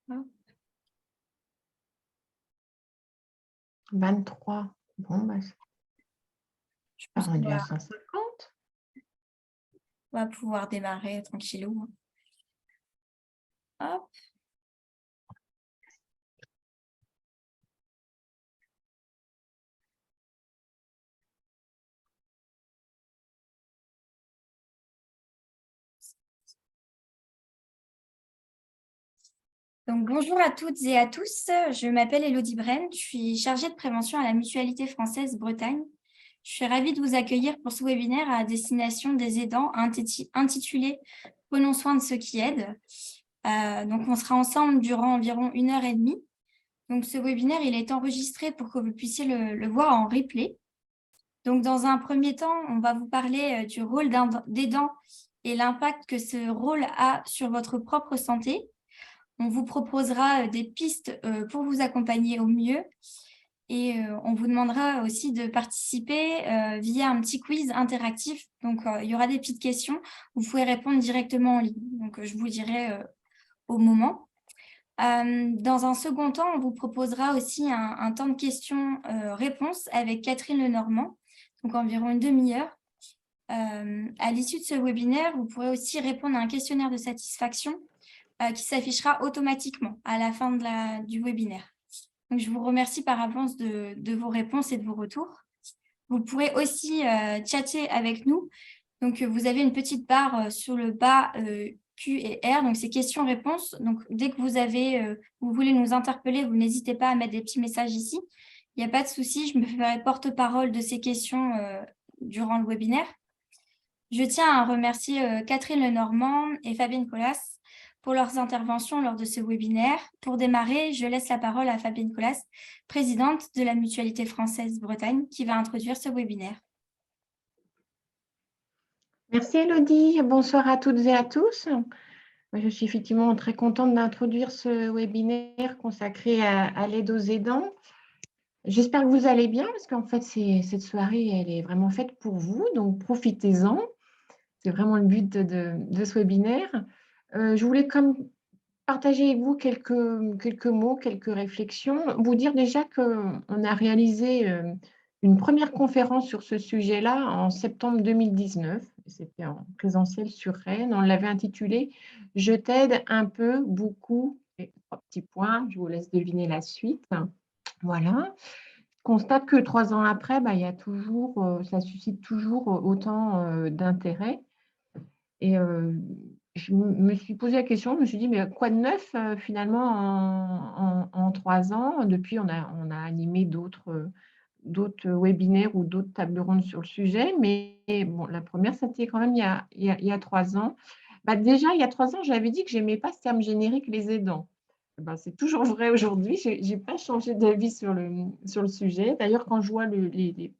Hop. 23. Bon, bah, Je pas pense qu'on rendu à 150. va pouvoir démarrer tranquillou. Hop. Donc, bonjour à toutes et à tous. Je m'appelle Elodie Brenne. Je suis chargée de prévention à la Mutualité française Bretagne. Je suis ravie de vous accueillir pour ce webinaire à destination des aidants intitulé Prenons soin de ceux qui aident. Donc, on sera ensemble durant environ 1 heure et demie. Donc, ce webinaire, il est enregistré pour que vous puissiez le voir en replay. Donc, dans un premier temps, on va vous parler du rôle d'aidant et l'impact que ce rôle a sur votre propre santé. On vous proposera des pistes pour vous accompagner au mieux et on vous demandera aussi de participer via un petit quiz interactif. Donc, il y aura des petites questions. Vous pouvez répondre directement en ligne. Donc, je vous dirai au moment. Dans un second temps, on vous proposera aussi un temps de questions-réponses avec Catherine Lenormand, donc environ 1 demi-heure. À l'issue de ce webinaire, vous pourrez aussi répondre à un questionnaire de satisfaction qui s'affichera automatiquement à la fin du webinaire. Donc, je vous remercie par avance de vos réponses et de vos retours. Vous pourrez aussi chatter avec nous. Donc, vous avez une petite barre sur le bas Q et R, donc c'est questions-réponses. Donc, dès que vous voulez nous interpeller, vous n'hésitez pas à mettre des petits messages ici. Il n'y a pas de souci, je me ferai porte-parole de ces questions durant le webinaire. Je tiens à remercier Catherine Lenormand et Fabienne Collas pour leurs interventions lors de ce webinaire. Pour démarrer, je laisse la parole à Fabienne Collas, présidente de la Mutualité française Bretagne, qui va introduire ce webinaire. Merci Elodie. Bonsoir à toutes et à tous. Je suis effectivement très contente d'introduire ce webinaire consacré à l'aide aux aidants. J'espère que vous allez bien parce qu'en fait, cette soirée, elle est vraiment faite pour vous, donc profitez-en. C'est vraiment le but de ce webinaire. Je voulais comme partager avec vous quelques mots, quelques réflexions. Vous dire déjà qu'on a réalisé une première conférence sur ce sujet-là en septembre 2019. C'était en présentiel sur Rennes. On l'avait intitulé « Je t'aide un peu, beaucoup ». Et 3 petits points, je vous laisse deviner la suite. Voilà. Je constate que 3 ans après, il y a toujours, ça suscite toujours autant d'intérêt. Et je me suis posé la question, je me suis dit, mais quoi de neuf finalement en 3 ans? Depuis, on a animé d'autres webinaires ou d'autres tables rondes sur le sujet. Mais bon, la première, c'était quand même il y a 3 ans. Déjà, il y a 3 ans, j'avais dit que je n'aimais pas ce terme générique, les aidants. C'est toujours vrai aujourd'hui. Je n'ai pas changé d'avis sur le sujet. D'ailleurs, quand je vois les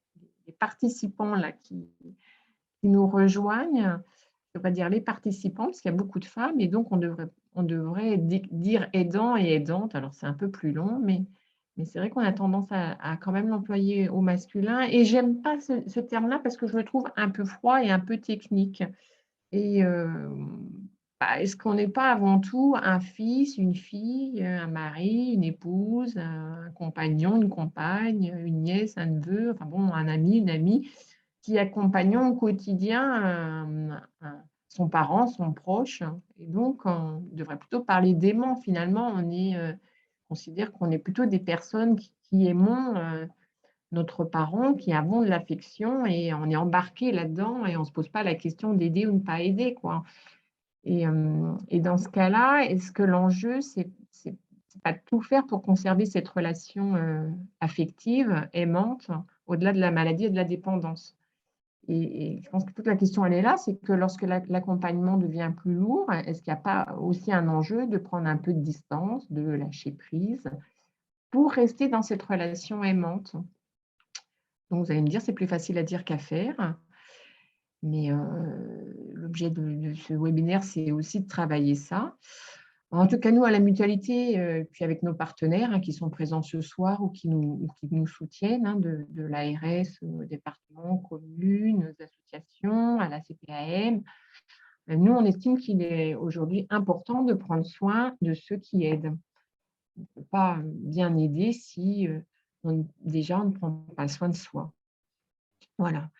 participants là, qui nous rejoignent, je ne vais pas dire les participants, parce qu'il y a beaucoup de femmes, et donc on devrait dire aidant et aidante. Alors, c'est un peu plus long, mais c'est vrai qu'on a tendance à quand même l'employer au masculin. Et j'aime pas ce terme-là parce que je le trouve un peu froid et un peu technique. Et est-ce qu'on n'est pas avant tout un fils, une fille, un mari, une épouse, un compagnon, une compagne, une nièce, un neveu, enfin bon, un ami, une amie, qui accompagnons au quotidien son parent, son proche. Et donc, on devrait plutôt parler d'aimant. Finalement, on considère qu'on est plutôt des personnes qui aimons notre parent, qui avons de l'affection, et on est embarqué là-dedans et on ne se pose pas la question d'aider ou ne pas aider, quoi. Et dans ce cas-là, est-ce que l'enjeu, c'est pas de tout faire pour conserver cette relation affective, aimante, au-delà de la maladie et de la dépendance? Et je pense que toute la question, elle est là, c'est que lorsque l'accompagnement devient plus lourd, est-ce qu'il n'y a pas aussi un enjeu de prendre un peu de distance, de lâcher prise, pour rester dans cette relation aimante? Donc, vous allez me dire, c'est plus facile à dire qu'à faire, mais l'objet de ce webinaire, c'est aussi de travailler ça. En tout cas, nous, à la Mutualité, puis avec nos partenaires qui sont présents ce soir ou qui nous soutiennent, de l'ARS au département, communes, associations, à la CPAM, nous, on estime qu'il est aujourd'hui important de prendre soin de ceux qui aident. On ne peut pas bien aider si déjà on ne prend pas soin de soi. Voilà.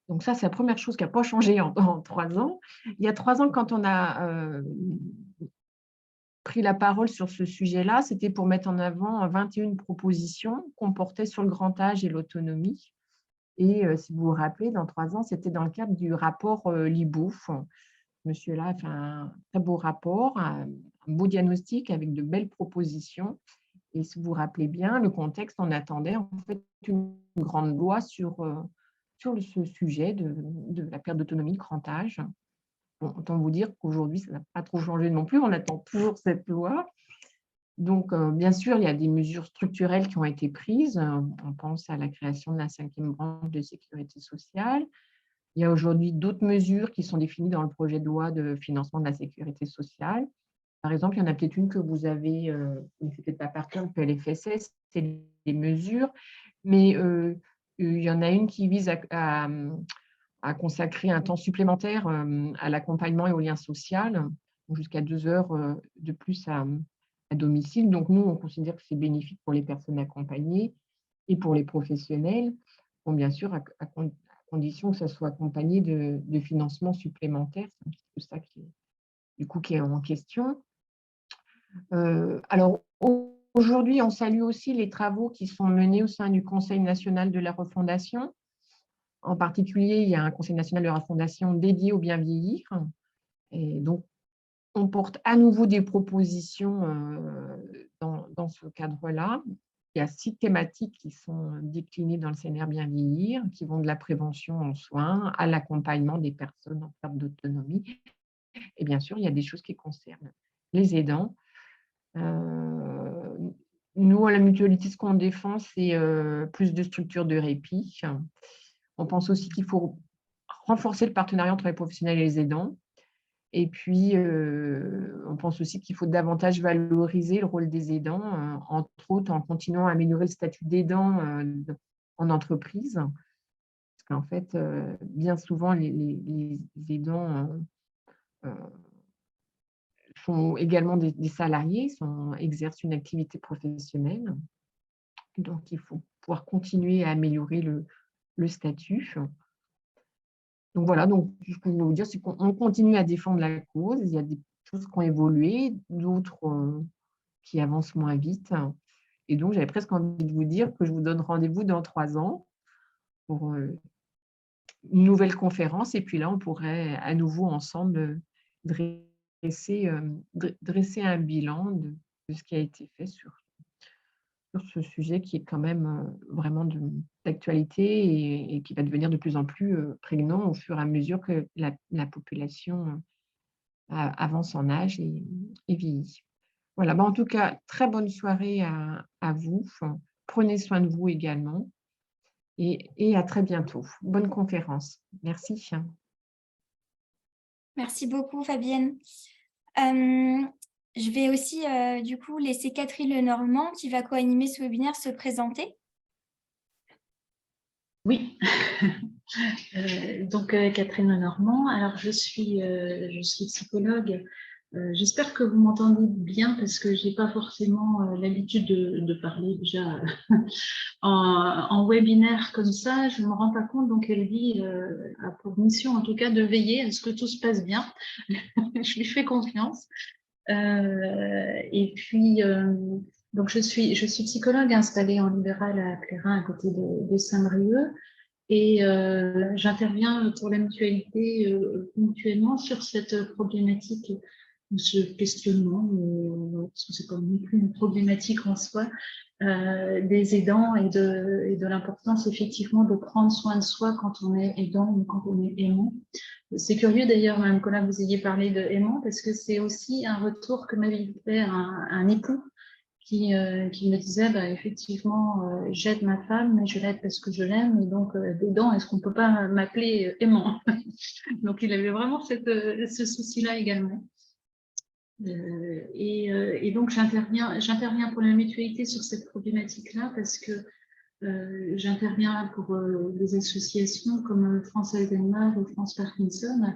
Donc ça, c'est la première chose qui n'a pas changé en 3 ans. Il y a 3 ans, quand on a pris la parole sur ce sujet-là, c'était pour mettre en avant 21 propositions qu'on portait sur le grand âge et l'autonomie. Et si vous vous rappelez, dans 3 ans, c'était dans le cadre du rapport Libouf. Monsieur-là a fait un très beau rapport, un beau diagnostic avec de belles propositions. Et si vous vous rappelez bien, le contexte, on attendait en fait une grande loi sur ce sujet de la perte d'autonomie, de grand âge. Bon, autant vous dire qu'aujourd'hui, ça n'a pas trop changé non plus, on attend toujours cette loi. Donc, bien sûr, il y a des mesures structurelles qui ont été prises. On pense à la création de la 5e branche de sécurité sociale. Il y a aujourd'hui d'autres mesures qui sont définies dans le projet de loi de financement de la sécurité sociale. Par exemple, il y en a peut-être une que vous avez, mais c'est peut-être pas par cœur, le PLFSS, c'est les mesures, mais il y en a une qui vise à consacrer un temps supplémentaire à l'accompagnement et au lien social, jusqu'à 2 heures de plus à domicile. Donc, nous, on considère que c'est bénéfique pour les personnes accompagnées et pour les professionnels. Bon, bien sûr, à condition que ça soit accompagné de financements supplémentaires. C'est un petit peu ça qui est en question. Alors, aujourd'hui, on salue aussi les travaux qui sont menés au sein du Conseil national de la refondation. En particulier, il y a un Conseil national de la refondation dédié au bien vieillir. Et donc, on porte à nouveau des propositions dans ce cadre-là. Il y a 6 thématiques qui sont déclinées dans le CNR Bien vieillir, qui vont de la prévention en soins à l'accompagnement des personnes en perte d'autonomie. Et bien sûr, il y a des choses qui concernent les aidants. Nous, à la mutualité, ce qu'on défend, c'est plus de structures de répit. On pense aussi qu'il faut renforcer le partenariat entre les professionnels et les aidants. Et puis, on pense aussi qu'il faut davantage valoriser le rôle des aidants, entre autres en continuant à améliorer le statut d'aidant en entreprise. Parce qu'en fait, bien souvent, les aidants sont également des salariés, exercent une activité professionnelle. Donc, il faut pouvoir continuer à améliorer le statut. Donc voilà, donc ce que je veux vous dire, c'est qu'on continue à défendre la cause. Il y a des choses qui ont évolué, d'autres qui avancent moins vite. Et donc, j'avais presque envie de vous dire que je vous donne rendez-vous dans 3 ans pour une nouvelle conférence. Et puis là, on pourrait à nouveau ensemble dresser un bilan de ce qui a été fait sur ce sujet qui est quand même vraiment d'actualité et qui va devenir de plus en plus prégnant au fur et à mesure que la population avance en âge et vieillit. Voilà, en tout cas, très bonne soirée à vous. Prenez soin de vous également et à très bientôt. Bonne conférence. Merci. Merci beaucoup, Fabienne. Je vais aussi, du coup, laisser Catherine Lenormand, qui va co-animer ce webinaire, se présenter. Oui, donc Catherine Lenormand. Alors, je suis psychologue. J'espère que vous m'entendez bien parce que je n'ai pas forcément l'habitude de parler déjà en webinaire comme ça. Je ne me rends pas compte, donc elle dit a pour mission en tout cas de veiller à ce que tout se passe bien. Je lui fais confiance. Et puis, donc je suis psychologue installée en libéral à Plérin, à côté de Saint-Brieuc. Et j'interviens pour la mutualité ponctuellement sur cette problématique, ce questionnement, parce que c'est pas non plus une problématique en soi, des aidants et de l'importance effectivement de prendre soin de soi quand on est aidant ou quand on est aimant. C'est curieux d'ailleurs, Mme Collin, que vous ayez parlé de aimant, parce que c'est aussi un retour que m'avait fait un époux qui me disait, effectivement, j'aide ma femme, mais je l'aide parce que je l'aime, et donc, dedans, est-ce qu'on ne peut pas m'appeler aimant? Donc, il avait vraiment ce souci-là également. Et donc, j'interviens pour la mutualité sur cette problématique-là, parce que j'interviens pour des associations comme France Alzheimer ou France Parkinson,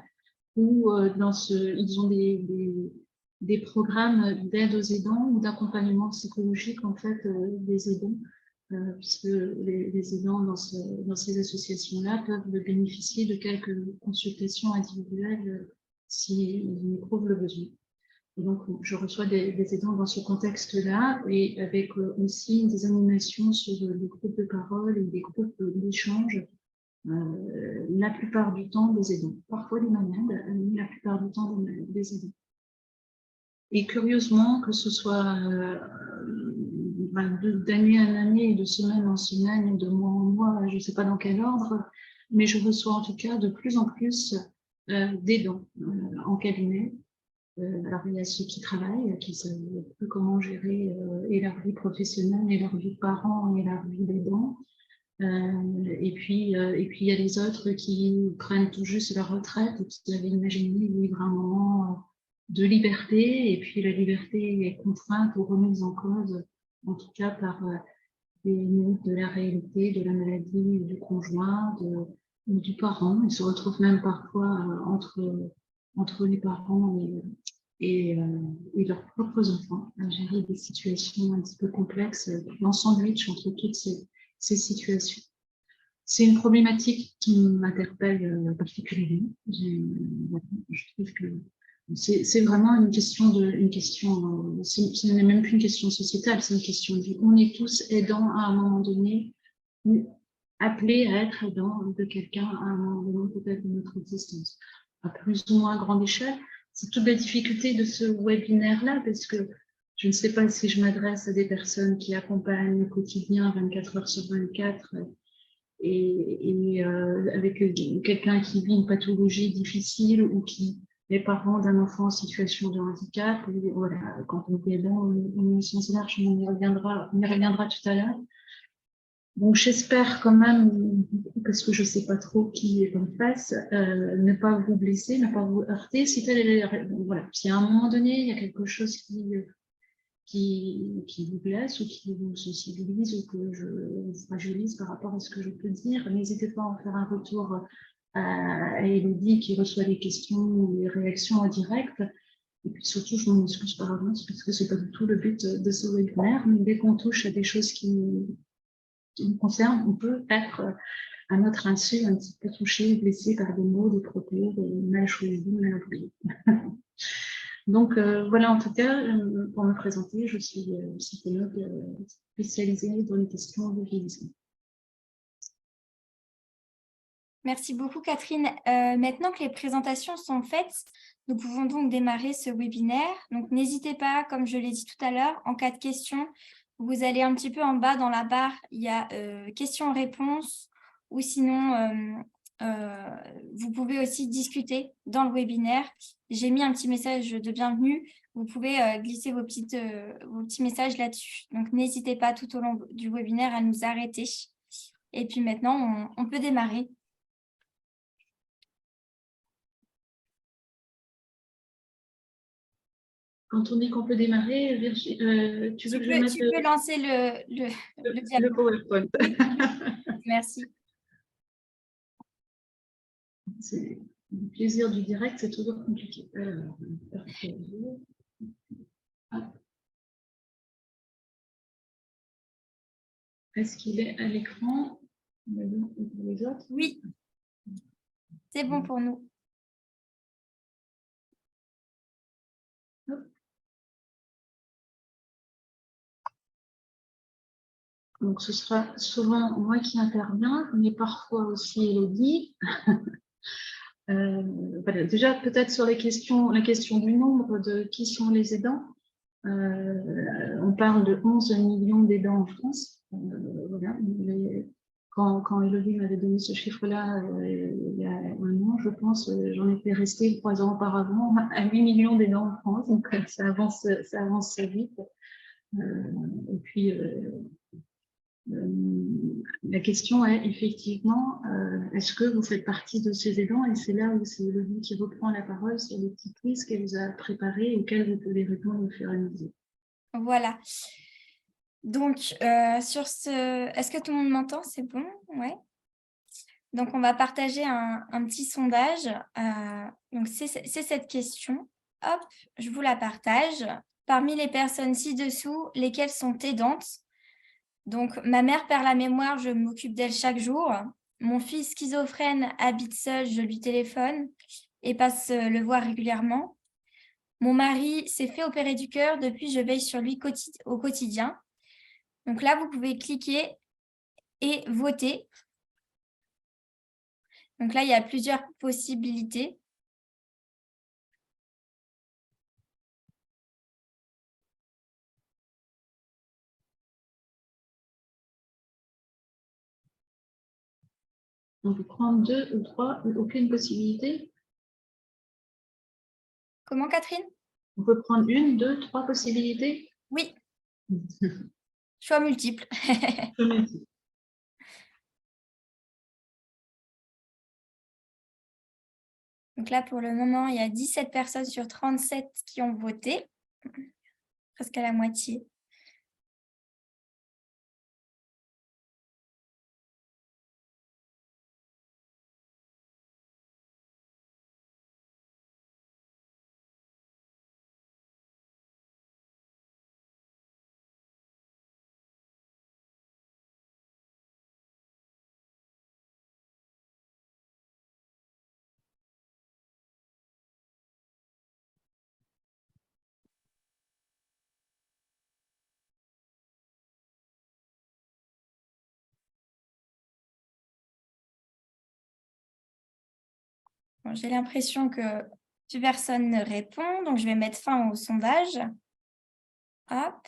où ils ont des programmes d'aide aux aidants ou d'accompagnement psychologique en fait des aidants, puisque les aidants dans ces associations-là peuvent bénéficier de quelques consultations individuelles s'ils en éprouvent le besoin. Et donc, je reçois des aidants dans ce contexte-là et avec aussi des animations sur des groupes de parole et des groupes d'échange, la plupart du temps des aidants. Parfois des malades, mais la plupart du temps des aidants. Et curieusement, que ce soit d'année en année, de semaine en semaine, de mois en mois, je ne sais pas dans quel ordre, mais je reçois en tout cas de plus en plus d'aidants en cabinet. Alors, il y a ceux qui travaillent, qui ne savent plus comment gérer et leur vie professionnelle, et leur vie de parents, et leur vie d'aidants. Et puis, il y a les autres qui prennent tout juste leur retraite et qui avaient imaginé vivre un moment de liberté. Et puis, la liberté est contrainte ou remise en cause, en tout cas par des limites de la réalité, de la maladie, du conjoint, ou du parent. Ils se retrouvent même parfois entre les parents et leurs propres enfants à gérer des situations un petit peu complexes, en sandwich entre toutes ces situations. C'est une problématique qui m'interpelle particulièrement. Je trouve que c'est vraiment une question, ce n'est même plus une question sociétale, c'est une question de vie. On est tous aidants à un moment donné, appelés à être aidants de quelqu'un à un moment donné, peut-être de notre existence, à plus ou moins grande échelle. C'est toute la difficulté de ce webinaire-là, parce que je ne sais pas si je m'adresse à des personnes qui accompagnent au quotidien 24 heures sur 24 et avec quelqu'un qui vit une pathologie difficile ou qui est parent d'un enfant en situation de handicap. Et voilà, quand on est aidant, on est au sens large, on y reviendra tout à l'heure. Donc j'espère quand même, parce que je ne sais pas trop qui est en face, ne pas vous blesser, ne pas vous heurter. Voilà, si à un moment donné, il y a quelque chose qui vous blesse ou qui vous sensibilise ou que je vous fragilise par rapport à ce que je peux dire, n'hésitez pas à en faire un retour à Élodie qui reçoit les questions ou les réactions en direct. Et puis surtout, je m'en excuse par avance parce que ce n'est pas du tout le but de ce webinaire, mais dès qu'on touche à des choses qui nous concernent, on peut être à notre insu un petit peu touché, blessé par des mots, des propos, mal choisis, mal employés. Donc voilà, en tout cas, pour me présenter, je suis psychologue spécialisée dans les questions de vieillissement. Merci beaucoup, Catherine. Maintenant que les présentations sont faites, nous pouvons donc démarrer ce webinaire. Donc, n'hésitez pas, comme je l'ai dit tout à l'heure, en cas de questions, vous allez un petit peu en bas dans la barre, il y a questions-réponses ou sinon, vous pouvez aussi discuter dans le webinaire. J'ai mis un petit message de bienvenue. Vous pouvez glisser vos petits messages là-dessus. Donc, n'hésitez pas tout au long du webinaire à nous arrêter. Et puis maintenant, on peut démarrer. Quand on dit qu'on peut démarrer, Virginie, tu veux que je mette... Tu peux lancer le diapo. Le PowerPoint. Merci. Le plaisir du direct, c'est toujours compliqué. Est-ce qu'il est à l'écran? Les autres? Oui, c'est bon pour nous. Donc, ce sera souvent moi qui interviens, mais parfois aussi Élodie. Voilà. Déjà, peut-être sur la question du nombre de qui sont les aidants. On parle de 11 millions d'aidants en France. Voilà. Quand Élodie m'avait donné ce chiffre-là il y a un an, je pense, j'en étais restée 3 ans auparavant à 8 millions d'aidants en France. Donc, ça avance vite. Et puis, la question est effectivement, est-ce que vous faites partie de ces aidants? Et c'est là où c'est Élodie qui reprend la parole sur les petits quiz qu'elle vous a préparés et auxquels vous pouvez répondre au fur et à mesure. Voilà. Donc, sur ce... Est-ce que tout le monde m'entend? C'est bon? Ouais. Donc, on va partager un petit sondage. Donc, c'est cette question. hop, je vous la partage. Parmi les personnes ci-dessous, lesquelles sont aidantes? Donc, ma mère perd la mémoire, je m'occupe d'elle chaque jour. Mon fils schizophrène habite seul, je lui téléphone et passe le voir régulièrement. Mon mari s'est fait opérer du cœur, depuis je veille sur lui au quotidien. Donc là, vous pouvez cliquer et voter. Donc là, il y a plusieurs possibilités. On peut prendre 2 ou 3 ou aucune possibilité. Comment, Catherine? On peut prendre 1, 2, 3 possibilités. Oui. Choix multiple. Donc là, pour le moment, il y a 17 personnes sur 37 qui ont voté, presque à la moitié. Bon, j'ai l'impression que plus personne ne répond, donc je vais mettre fin au sondage. Hop.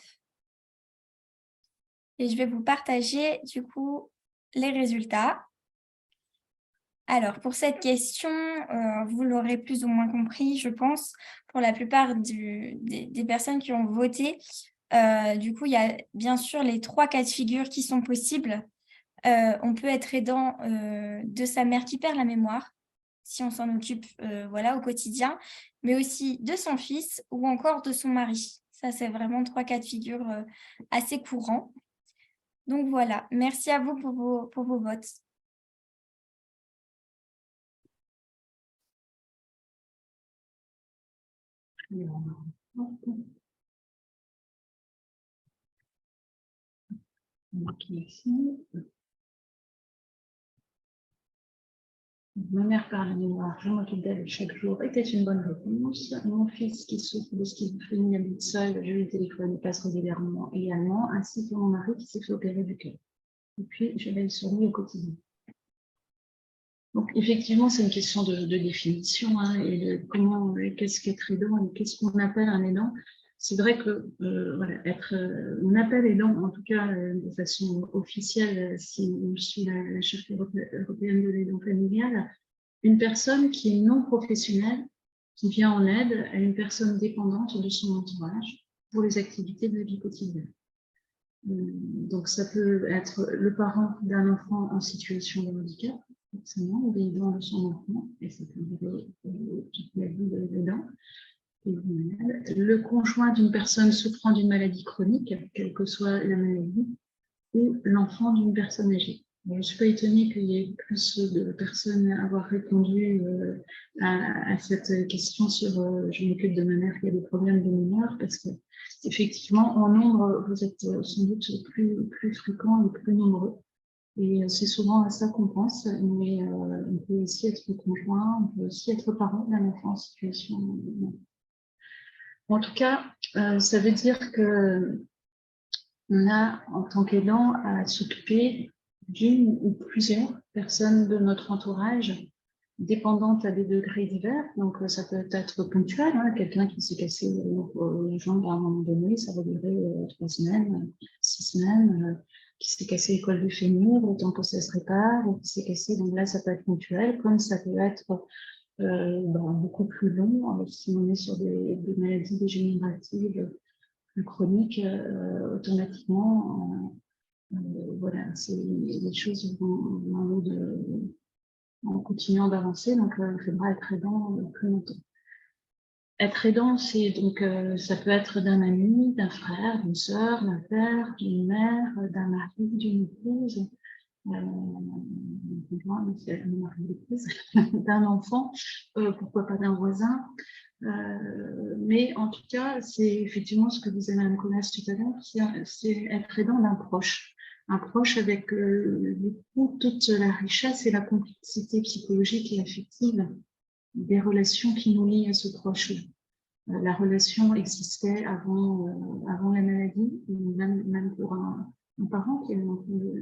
Et je vais vous partager du coup les résultats. Alors, pour cette question, vous l'aurez plus ou moins compris, je pense, pour la plupart des personnes qui ont voté. Du coup, il y a bien sûr les 3 cas de figure qui sont possibles. On peut être aidant de sa mère qui perd la mémoire, si on s'en occupe voilà, au quotidien, mais aussi de son fils ou encore de son mari. Ça, c'est vraiment 3 cas de figure assez courants. Donc voilà, merci à vous pour vos votes. Ma mère perd la mémoire, je m'occupe d'elle chaque jour, était une bonne réponse. Mon fils qui souffre de schizophrénie habite seul, je lui téléphone et passe régulièrement également, ainsi que mon mari qui s'est fait opérer du cœur. Et puis, je veille sur lui au quotidien. Donc, effectivement, c'est une question de définition hein, et de comment, qu'est-ce qu'être aidant et qu'est-ce qu'on appelle un aidant. C'est vrai que voilà, on appelle aidant, en tout cas de façon officielle, si je suis la chef européenne de l'aidant familial, une personne qui est non professionnelle, qui vient en aide à une personne dépendante de son entourage pour les activités de la vie quotidienne. Donc, ça peut être le parent d'un enfant en situation de handicap, forcément, ou aidant de son enfant, et ça peut durer toute la vie de l'aidant. Le conjoint d'une personne souffrant d'une maladie chronique, quelle que soit la maladie, ou l'enfant d'une personne âgée. Je ne suis pas étonnée qu'il y ait plus de personnes à avoir répondu à cette question sur je m'occupe de ma mère qui a des problèmes de mémoire, parce que effectivement, en nombre, vous êtes sans doute plus fréquents et plus nombreux. Et c'est souvent à ça qu'on pense, mais on peut aussi être conjoint, on peut aussi être parent d'un enfant en situation. En tout cas, ça veut dire que on a, en tant qu'aidant, à s'occuper d'une ou plusieurs personnes de notre entourage, dépendantes à des degrés divers. Donc, ça peut être ponctuel. Hein, quelqu'un qui s'est cassé les jambes à un moment donné, ça va durer 3 semaines, 6 semaines. Qui s'est cassé l'école du fémur, le temps que ça se répare, ou qui s'est cassé, donc là, ça peut être ponctuel, comme ça peut être beaucoup plus long, si on est sur des maladies dégénératives plus chroniques, automatiquement, voilà, les choses vont en continuant d'avancer, donc il faudra être aidant plus longtemps. Être aidant, c'est donc ça peut être d'un ami, d'un frère, d'une sœur, d'un père, d'une mère, d'un mari, d'une épouse, d'un enfant, pourquoi pas d'un voisin. Mais en tout cas, c'est effectivement ce que disait Mme Conas tout à l'heure, c'est être aidant d'un proche. Un proche avec du coup, toute la richesse et la complexité psychologique et affective des relations qui nous lient à ce proche-là. La relation existait avant la maladie, même pour un parent qui est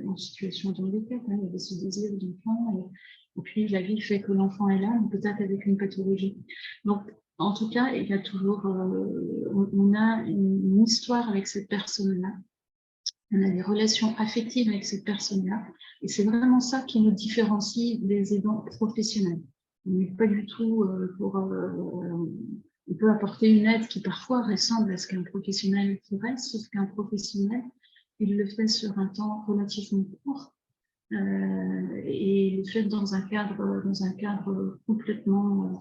en situation de handicap. Il y avait ce désir d'enfant, et puis la vie fait que l'enfant est là, mais peut-être avec une pathologie. Donc, en tout cas, il y a toujours, on a une histoire avec cette personne-là. On a des relations affectives avec cette personne-là, et c'est vraiment ça qui nous différencie des aidants professionnels. On n'est pas du tout on peut apporter une aide qui parfois ressemble à ce qu'un professionnel ferait, sauf qu'un professionnel, il le fait sur un temps relativement court et il le fait dans un cadre complètement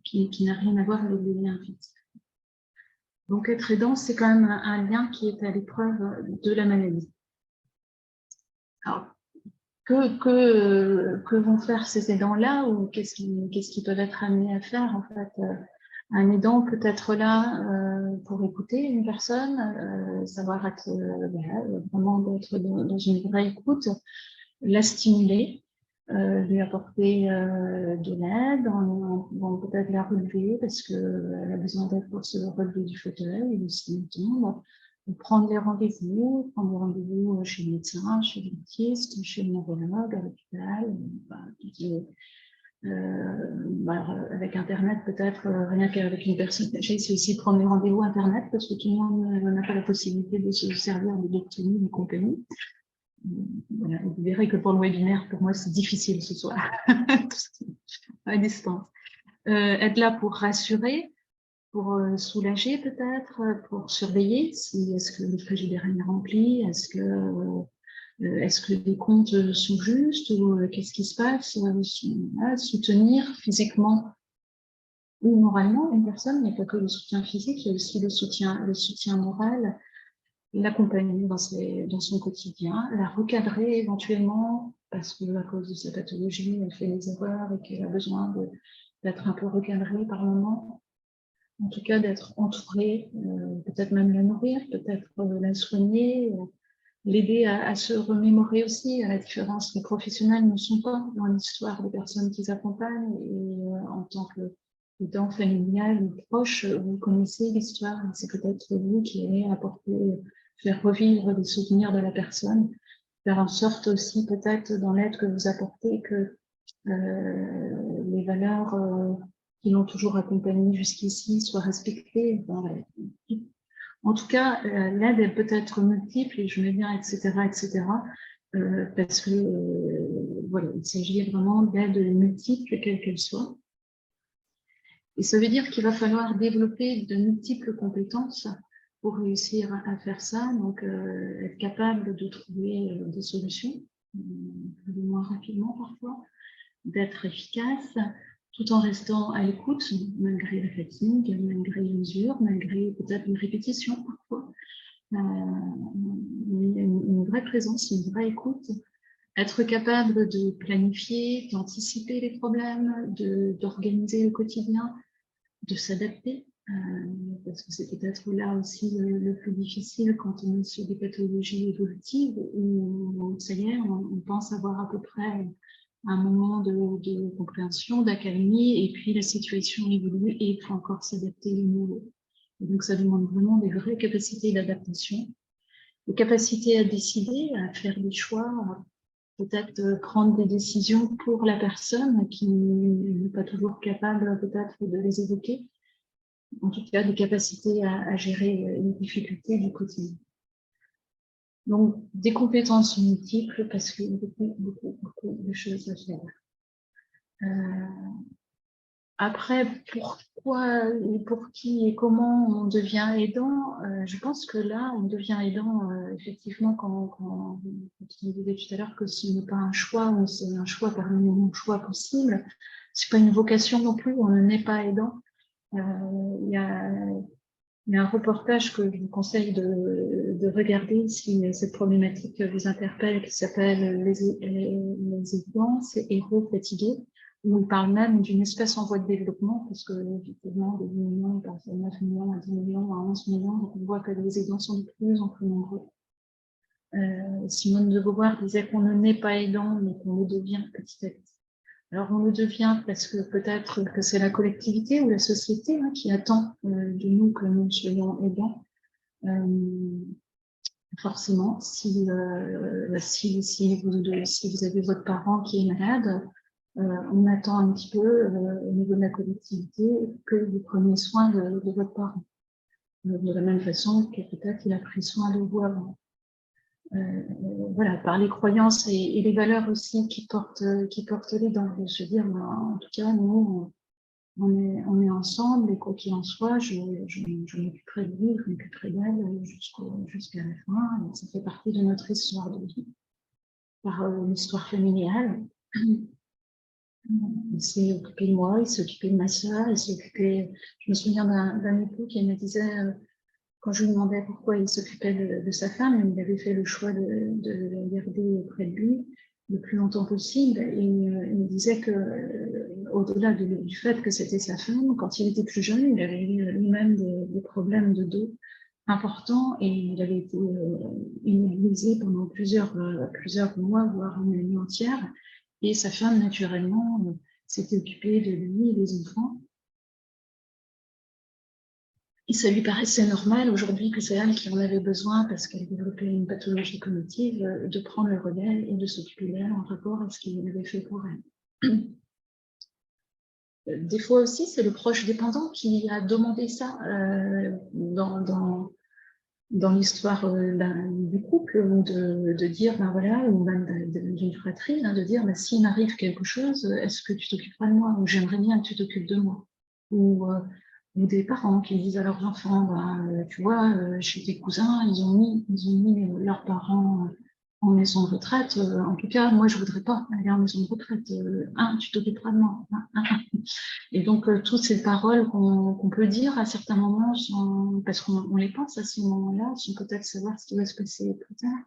qui n'a rien à voir avec les liens affectifs. Donc, être aidant, c'est quand même un lien qui est à l'épreuve de la maladie. Alors, que vont faire ces aidants-là, ou qu'est-ce qu'ils peuvent être amenés à faire en fait? Un aidant peut être là pour écouter une personne, savoir être vraiment d'être dans une vraie écoute, la stimuler, lui apporter de l'aide, peut-être la relever parce qu'elle a besoin d'aide pour se relever du fauteuil, et aussi entendre. Prendre les rendez-vous chez le médecin, chez le dentiste, chez le neurologue, à l'hôpital, avec Internet peut-être, rien qu'avec une personne âgée, c'est aussi prendre les rendez-vous Internet parce que tout le monde n'a pas la possibilité de se servir de Doctolib et compagnie. Voilà, vous verrez que pour le webinaire, pour moi, c'est difficile ce soir, à distance. Être là pour rassurer, pour soulager peut-être, pour surveiller est-ce que le frigidaire est rempli, est-ce que les comptes sont justes, ou qu'est-ce qui se passe, soutenir physiquement ou moralement une personne, mais pas que le soutien physique, il y a aussi le soutien moral, l'accompagner dans son quotidien, la recadrer éventuellement, parce que à cause de sa pathologie, elle fait des erreurs et qu'elle a besoin d'être un peu recadrée par moment. En tout cas, d'être entourée, peut-être même la nourrir, peut-être la soigner, l'aider à se remémorer aussi, à la différence. Les professionnels ne sont pas dans l'histoire des personnes qu'ils accompagnent, et en tant qu'aidant familial ou proche, vous connaissez l'histoire, c'est peut-être vous qui allez faire revivre les souvenirs de la personne, faire en sorte aussi peut-être dans l'aide que vous apportez que les valeurs qui l'ont toujours accompagné jusqu'ici soient respectées. En tout cas, l'aide elle peut être multiple, et je mets bien, etc., parce que voilà, il s'agit vraiment d'aides multiples, quelles qu'elles soient. Et ça veut dire qu'il va falloir développer de multiples compétences pour réussir à faire ça, donc être capable de trouver des solutions, plus ou moins rapidement parfois, d'être efficace, tout en restant à l'écoute, malgré la fatigue, malgré l'usure, malgré peut-être une répétition parfois. Une vraie présence, une vraie écoute, être capable de planifier, d'anticiper les problèmes, d'organiser le quotidien, de s'adapter, parce que c'est peut-être là aussi le plus difficile quand on est sur des pathologies évolutives où ça y est, on pense avoir à peu près un moment de compréhension, d'accalmie, et puis la situation évolue et il faut encore s'adapter de nouveau. Et donc ça demande vraiment des vraies capacités d'adaptation, des capacités à décider, à faire des choix, à peut-être prendre des décisions pour la personne qui n'est pas toujours capable peut-être de les évoquer. En tout cas, des capacités à gérer les difficultés du quotidien. Donc, des compétences multiples parce qu'il y a beaucoup de choses à faire. Après, pourquoi et pour qui et comment on devient aidant, je pense que là, on devient aidant effectivement quand on disait tout à l'heure que ce n'est pas un choix, ou c'est un choix parmi les choix possibles. C'est pas une vocation non plus, on ne n'est pas aidant. Il y a un reportage que je vous conseille de regarder si cette problématique vous interpelle, qui s'appelle Les aidants, c'est héros fatigués. où il parle même d'une espèce en voie de développement, parce que effectivement, de 10 millions, il passe à 9 millions, à 10 millions, à 11 millions, donc on voit que les aidants sont de plus en plus nombreux. Simone de Beauvoir disait qu'on ne naît pas aidant, mais qu'on le devient petit à petit. Alors on le devient parce que peut-être que c'est la collectivité ou la société qui attend de nous que nous soyons aidants. Forcément, si vous avez votre parent qui est malade, on attend un petit peu au niveau de la collectivité que vous preniez soin de votre parent. De la même façon que peut-être il a pris soin de vous avant. Voilà, par les croyances et les valeurs aussi qui portent les dents. Je veux dire, en tout cas, nous, on est ensemble et quoi qu'il en soit, je m'occuperai de lui, je m'occuperai d'elle jusqu'à la fin. Et ça fait partie de notre histoire de vie, par l'histoire familiale. Il s'est occupé de moi, il s'est occupé de ma soeur, je me souviens d'un époux qui me disait, quand je lui demandais pourquoi il s'occupait de sa femme, il avait fait le choix de la garder près de lui le plus longtemps possible. Et il me disait que, au-delà du fait que c'était sa femme, quand il était plus jeune, il avait eu lui-même des problèmes de dos importants et il avait été immobilisé pendant plusieurs mois, voire une année entière. Et sa femme, naturellement, s'était occupée de lui et des enfants. Et ça lui paraissait normal aujourd'hui que c'est elle qui en avait besoin parce qu'elle développait une pathologie cognitive, de prendre le relais et de s'occuper d'elle en rapport à ce qu'il avait fait pour elle. Des fois aussi, c'est le proche dépendant qui a demandé ça dans l'histoire du couple, ou de dire, ben voilà, ou même d'une fratrie, de dire, ben, s'il m'arrive quelque chose, est-ce que tu t'occuperas de moi, ou j'aimerais bien que tu t'occupes de moi, ou des parents qui disent à leurs enfants, ben, tu vois, chez tes cousins, ils ont mis leurs parents en maison de retraite. En tout cas, moi, je voudrais pas aller en maison de retraite. Tu t'occuperas de moi. Et donc, toutes ces paroles qu'on peut dire à certains moments, parce qu'on les pense à ce moment-là, sans peut-être savoir ce qui va se passer plus tard.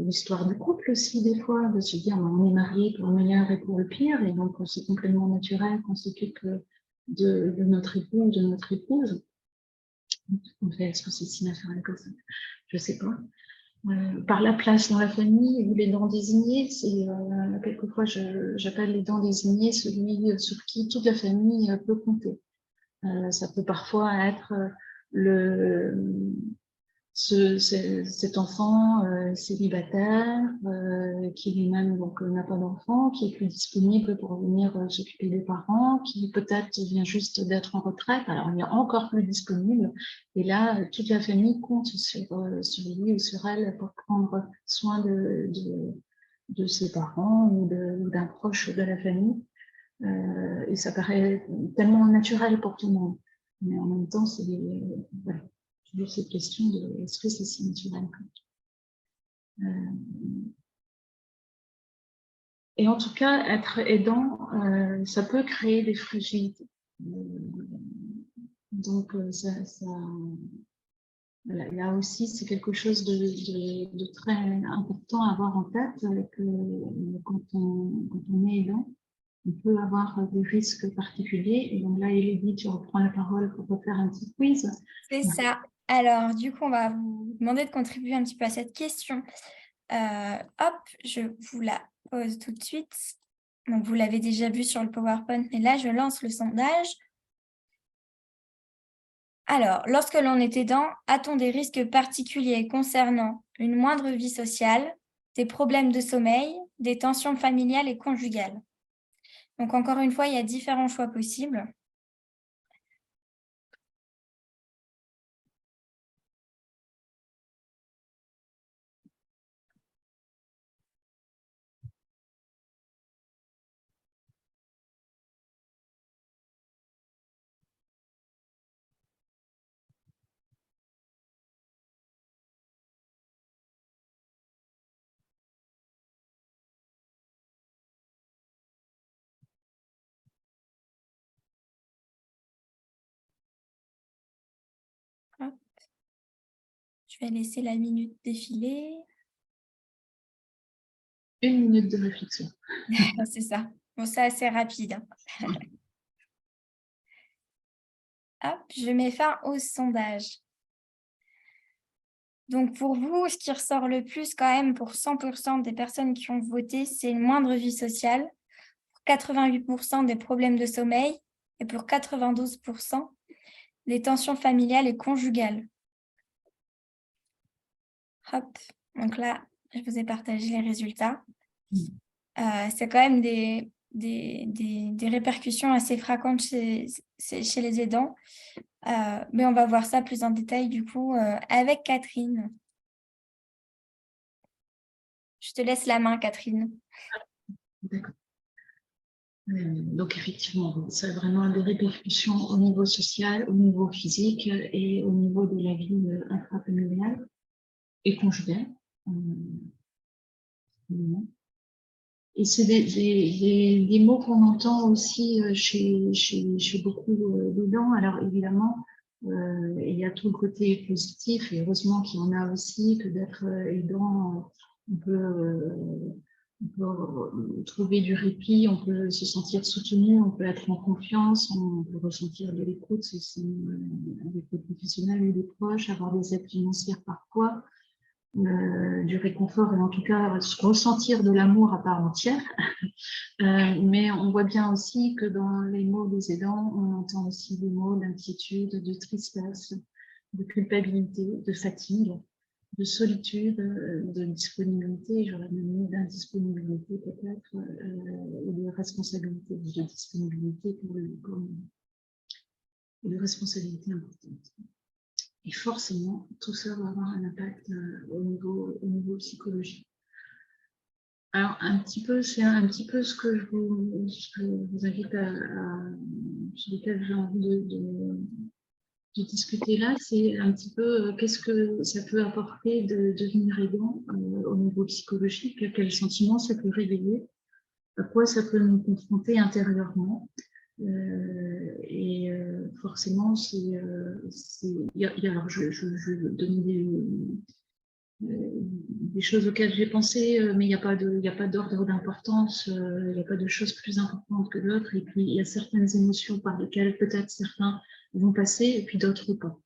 L'histoire du couple aussi, des fois, de se dire, on est mariés pour le meilleur et pour le pire, et donc c'est complètement naturel qu'on s'occupe de notre époux ou de notre épouse. En fait, est-ce que c'est si naturel que ça? Je ne sais pas. Par la place dans la famille ou les dents désignées, c'est quelquefois j'appelle les dents désignées celui sur qui toute la famille peut compter. Ça peut parfois être cet enfant célibataire qui lui-même n'a pas d'enfant, qui est plus disponible pour venir s'occuper des parents, qui peut-être vient juste d'être en retraite, alors il est encore plus disponible. Et là, toute la famille compte sur lui ou sur elle pour prendre soin de ses parents ou d'un proche de la famille. Et ça paraît tellement naturel pour tout le monde. Mais en même temps, voilà, toujours cette question de est-ce que c'est si naturel? Et en tout cas, être aidant, ça peut créer des fragilités. Donc, voilà, là aussi, c'est quelque chose de très important à avoir en tête, que quand on est aidant, on peut avoir des risques particuliers. Et donc là, Élodie, tu reprends la parole pour refaire un petit quiz. C'est ça. Alors, du coup, on va vous demander de contribuer un petit peu à cette question. Hop, je vous la pose tout de suite. Donc, vous l'avez déjà vu sur le PowerPoint, mais là, je lance le sondage. Alors, lorsque l'on est aidant, a-t-on des risques particuliers concernant une moindre vie sociale, des problèmes de sommeil, des tensions familiales et conjugales? Donc, encore une fois, il y a différents choix possibles. Hop. Je vais laisser la minute défiler. 1 minute de réflexion. C'est ça. Bon, c'est assez rapide, hein. Hop, je mets fin au sondage. Donc, pour vous, ce qui ressort le plus quand même pour 100% des personnes qui ont voté, c'est une moindre vie sociale, pour 88% des problèmes de sommeil et pour 92%, des tensions familiales et conjugales. Hop, donc là, je vous ai partagé les résultats. C'est quand même des répercussions assez fréquentes chez les aidants. Mais on va voir ça plus en détail du coup avec Catherine. Je te laisse la main, Catherine. D'accord. Donc effectivement, ça a vraiment des répercussions au niveau social, au niveau physique et au niveau de la vie intrafamiliale et conjugale. Et c'est des mots qu'on entend aussi chez beaucoup d'aidants. Alors évidemment, il y a tout le côté positif, et heureusement qu'il y en a aussi, que d'être aidant, on peut trouver du répit, on peut se sentir soutenu, on peut être en confiance, on peut ressentir de l'écoute avec des professionnels ou des proches, avoir des aides financières parfois. Du réconfort et en tout cas ressentir de l'amour à part entière. Mais on voit bien aussi que dans les mots des aidants, on entend aussi des mots d'inquiétude, de tristesse, de culpabilité, de fatigue, de solitude, de disponibilité, j'aurais même mis d'indisponibilité peut-être, et de responsabilité, de disponibilité pour et de responsabilité importante. Et forcément, tout ça va avoir un impact au niveau psychologique. Alors, c'est un petit peu ce que je vous invite sur lequel j'ai envie de discuter là, c'est un petit peu qu'est-ce que ça peut apporter de devenir aidant au niveau psychologique, quels sentiments ça peut réveiller, à quoi ça peut nous confronter intérieurement. Et forcément, alors je vais donner des choses auxquelles j'ai pensé, mais il n'y a pas d'ordre d'importance, il n'y a pas de choses plus importantes que d'autres. Et puis, il y a certaines émotions par lesquelles peut-être certains vont passer et puis d'autres pas.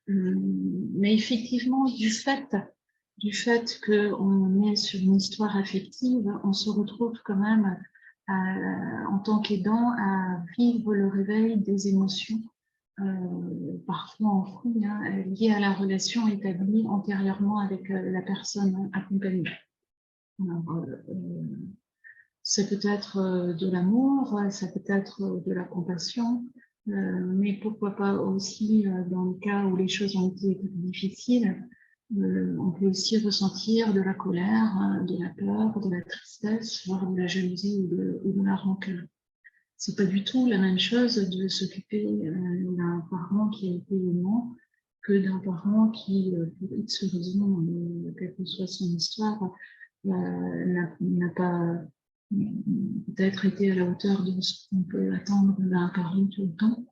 Mais effectivement, du fait qu'on est sur une histoire affective, on se retrouve quand même en tant qu'aidant à vivre le réveil des émotions, parfois enfouies, liées à la relation établie antérieurement avec la personne accompagnée. Alors, ça peut être de l'amour, ça peut être de la compassion, mais pourquoi pas aussi, dans le cas où les choses ont été difficiles, on peut aussi ressentir de la colère, de la peur, de la tristesse, voire de la jalousie ou de la rancœur. C'est pas du tout la même chose de s'occuper d'un parent qui a été aimant que d'un parent qui, pour X raison, quelle que soit son histoire, n'a pas peut-être été à la hauteur de ce qu'on peut attendre d'un parent tout le temps.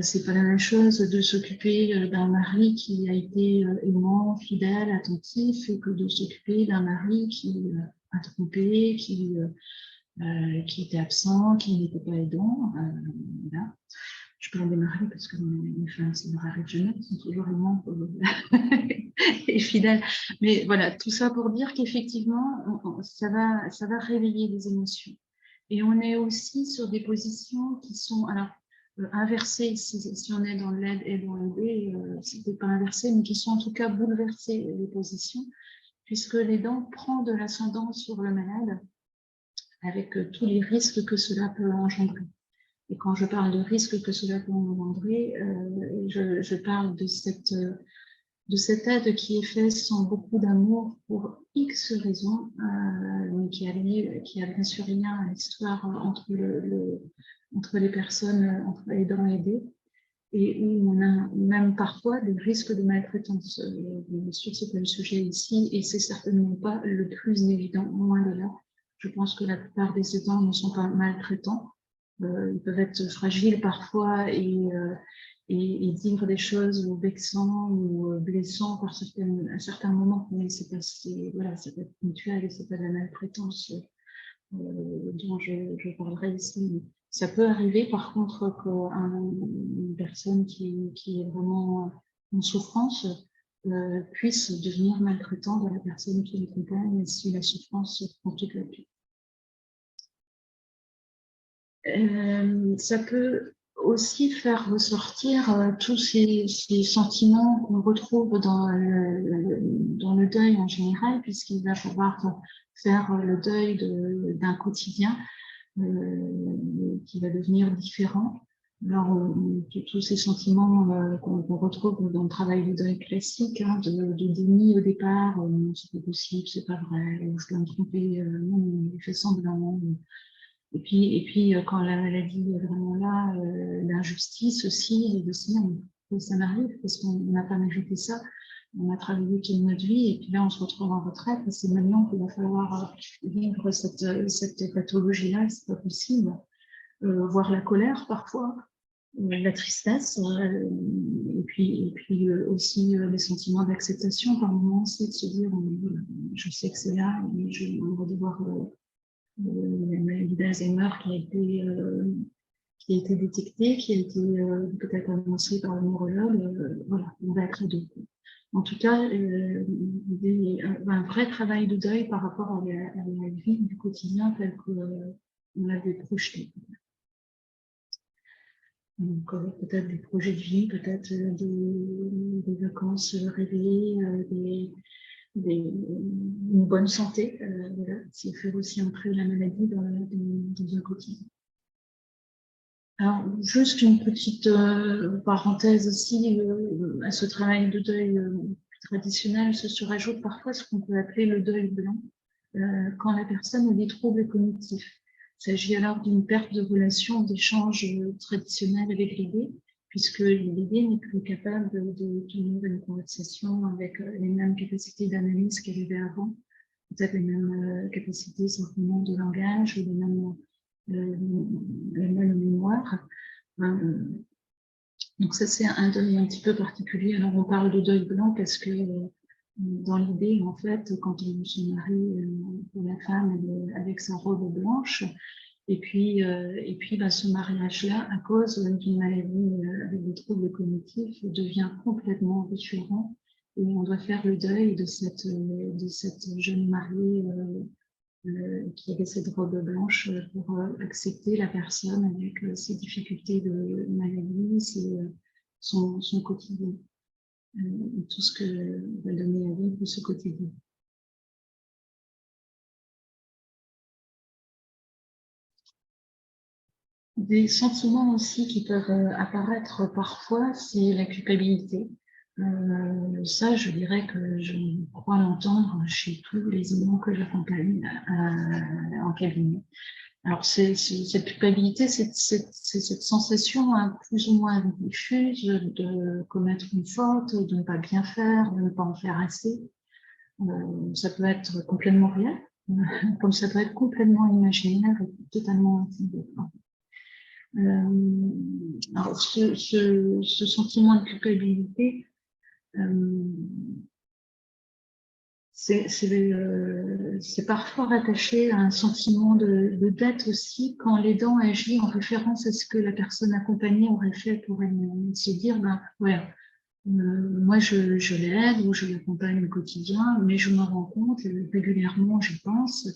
C'est pas la même chose de s'occuper d'un mari qui a été aimant, fidèle, attentif, que de s'occuper d'un mari qui a trompé, qui était absent, qui n'était pas aidant. Voilà. Je parle des maris parce que les femmes, c'est une rare jeunesse, sont toujours aimants et fidèles. Mais voilà, tout ça pour dire qu'effectivement, ça va réveiller des émotions. Et on est aussi sur des positions qui sont alors inversées, si on est dans l'aide et dans l'aider, c'est peut-être pas inversé, mais qui sont en tout cas bouleversées les positions, puisque l'aidant prend de l'ascendant sur le malade avec tous les risques que cela peut engendrer. Et quand je parle de risques que cela peut engendrer, je parle de cette aide qui est faite sans beaucoup d'amour pour X raisons, mais qui a bien sûr rien à l'histoire entre les personnes, entre aidants et aidés, et où on a même parfois des risques de maltraitance. Bien sûr, c'est pas le sujet ici, et c'est certainement pas le plus évident, loin de là. Je pense que la plupart des aidants ne sont pas maltraitants. Ils peuvent être fragiles parfois et dire des choses vexantes ou blessantes à certains moments, mais voilà, ça peut être mutuel et c'est pas de la maltraitance dont je parlerai ici. Ça peut arriver, par contre, qu'une personne qui est vraiment en souffrance puisse devenir maltraitant de la personne qui l'accompagne si la souffrance prend toute la vie. Ça peut aussi faire ressortir tous ces sentiments qu'on retrouve dans le deuil en général, puisqu'il va falloir faire le deuil d'un quotidien qui va devenir différent. Alors, tous ces sentiments qu'on retrouve dans le travail de deuil classique, hein, de déni au départ, c'est pas possible, c'est pas vrai, je dois me tromper, non, il fait semblant. Et puis quand la maladie est vraiment là, l'injustice aussi, de se dire, ça m'arrive parce qu'on n'a pas mérité ça, on a travaillé toute notre vie, et puis là on se retrouve en retraite, et c'est maintenant qu'il va falloir vivre cette pathologie-là, c'est pas possible. Voir la colère parfois, la tristesse, et puis aussi les sentiments d'acceptation par moments, c'est de se dire, je sais que c'est là, et on va devoir la maladie d'Alzheimer qui a été détectée, qui a été peut-être annoncée par le neurologue, voilà, on va être deux. En tout cas, un vrai travail de deuil par rapport à la vie du quotidien tel qu'on l'avait projeté. Donc, peut-être des projets de vie, peut-être des vacances rêvées, une bonne santé, voilà, c'est faire aussi entrer la maladie dans un quotidien. Alors, juste une petite parenthèse aussi, à ce travail de deuil traditionnel se surajoute parfois ce qu'on peut appeler le deuil blanc, quand la personne a des troubles cognitifs. Il s'agit alors d'une perte de relation, d'échange traditionnel avec l'idée, puisque l'idée n'est plus capable de tenir une conversation avec les mêmes capacités d'analyse qu'elle avait avant, peut-être les mêmes capacités simplement de langage ou les mêmes mémoires. Donc ça, c'est un deuil un petit peu particulier. Alors on parle de deuil blanc parce que dans l'idée, en fait, quand on se marie, la femme elle est avec sa robe blanche, et puis ce mariage-là, à cause d'une maladie avec des troubles cognitifs, devient complètement différent. Et on doit faire le deuil de cette jeune mariée qui avait cette robe blanche pour accepter la personne avec ses difficultés de maladie, son quotidien, tout ce que va donner à vivre ce quotidien. Des sentiments aussi qui peuvent apparaître parfois, c'est la culpabilité. Ça, je dirais que je crois l'entendre chez tous les aidants que j'accompagne en cabinet. Alors, cette culpabilité, c'est cette sensation plus ou moins diffuse de commettre une faute, de ne pas bien faire, de ne pas en faire assez. Ça peut être complètement réel, comme ça peut être complètement imaginaire et totalement intime. Alors, ce sentiment de culpabilité, c'est parfois rattaché à un sentiment de dette aussi, quand l'aidant agit en référence à ce que la personne accompagnée aurait fait pour elle, se dire, ben, ouais, moi je l'aide ou je l'accompagne au quotidien, mais je me rends compte, régulièrement j'y pense,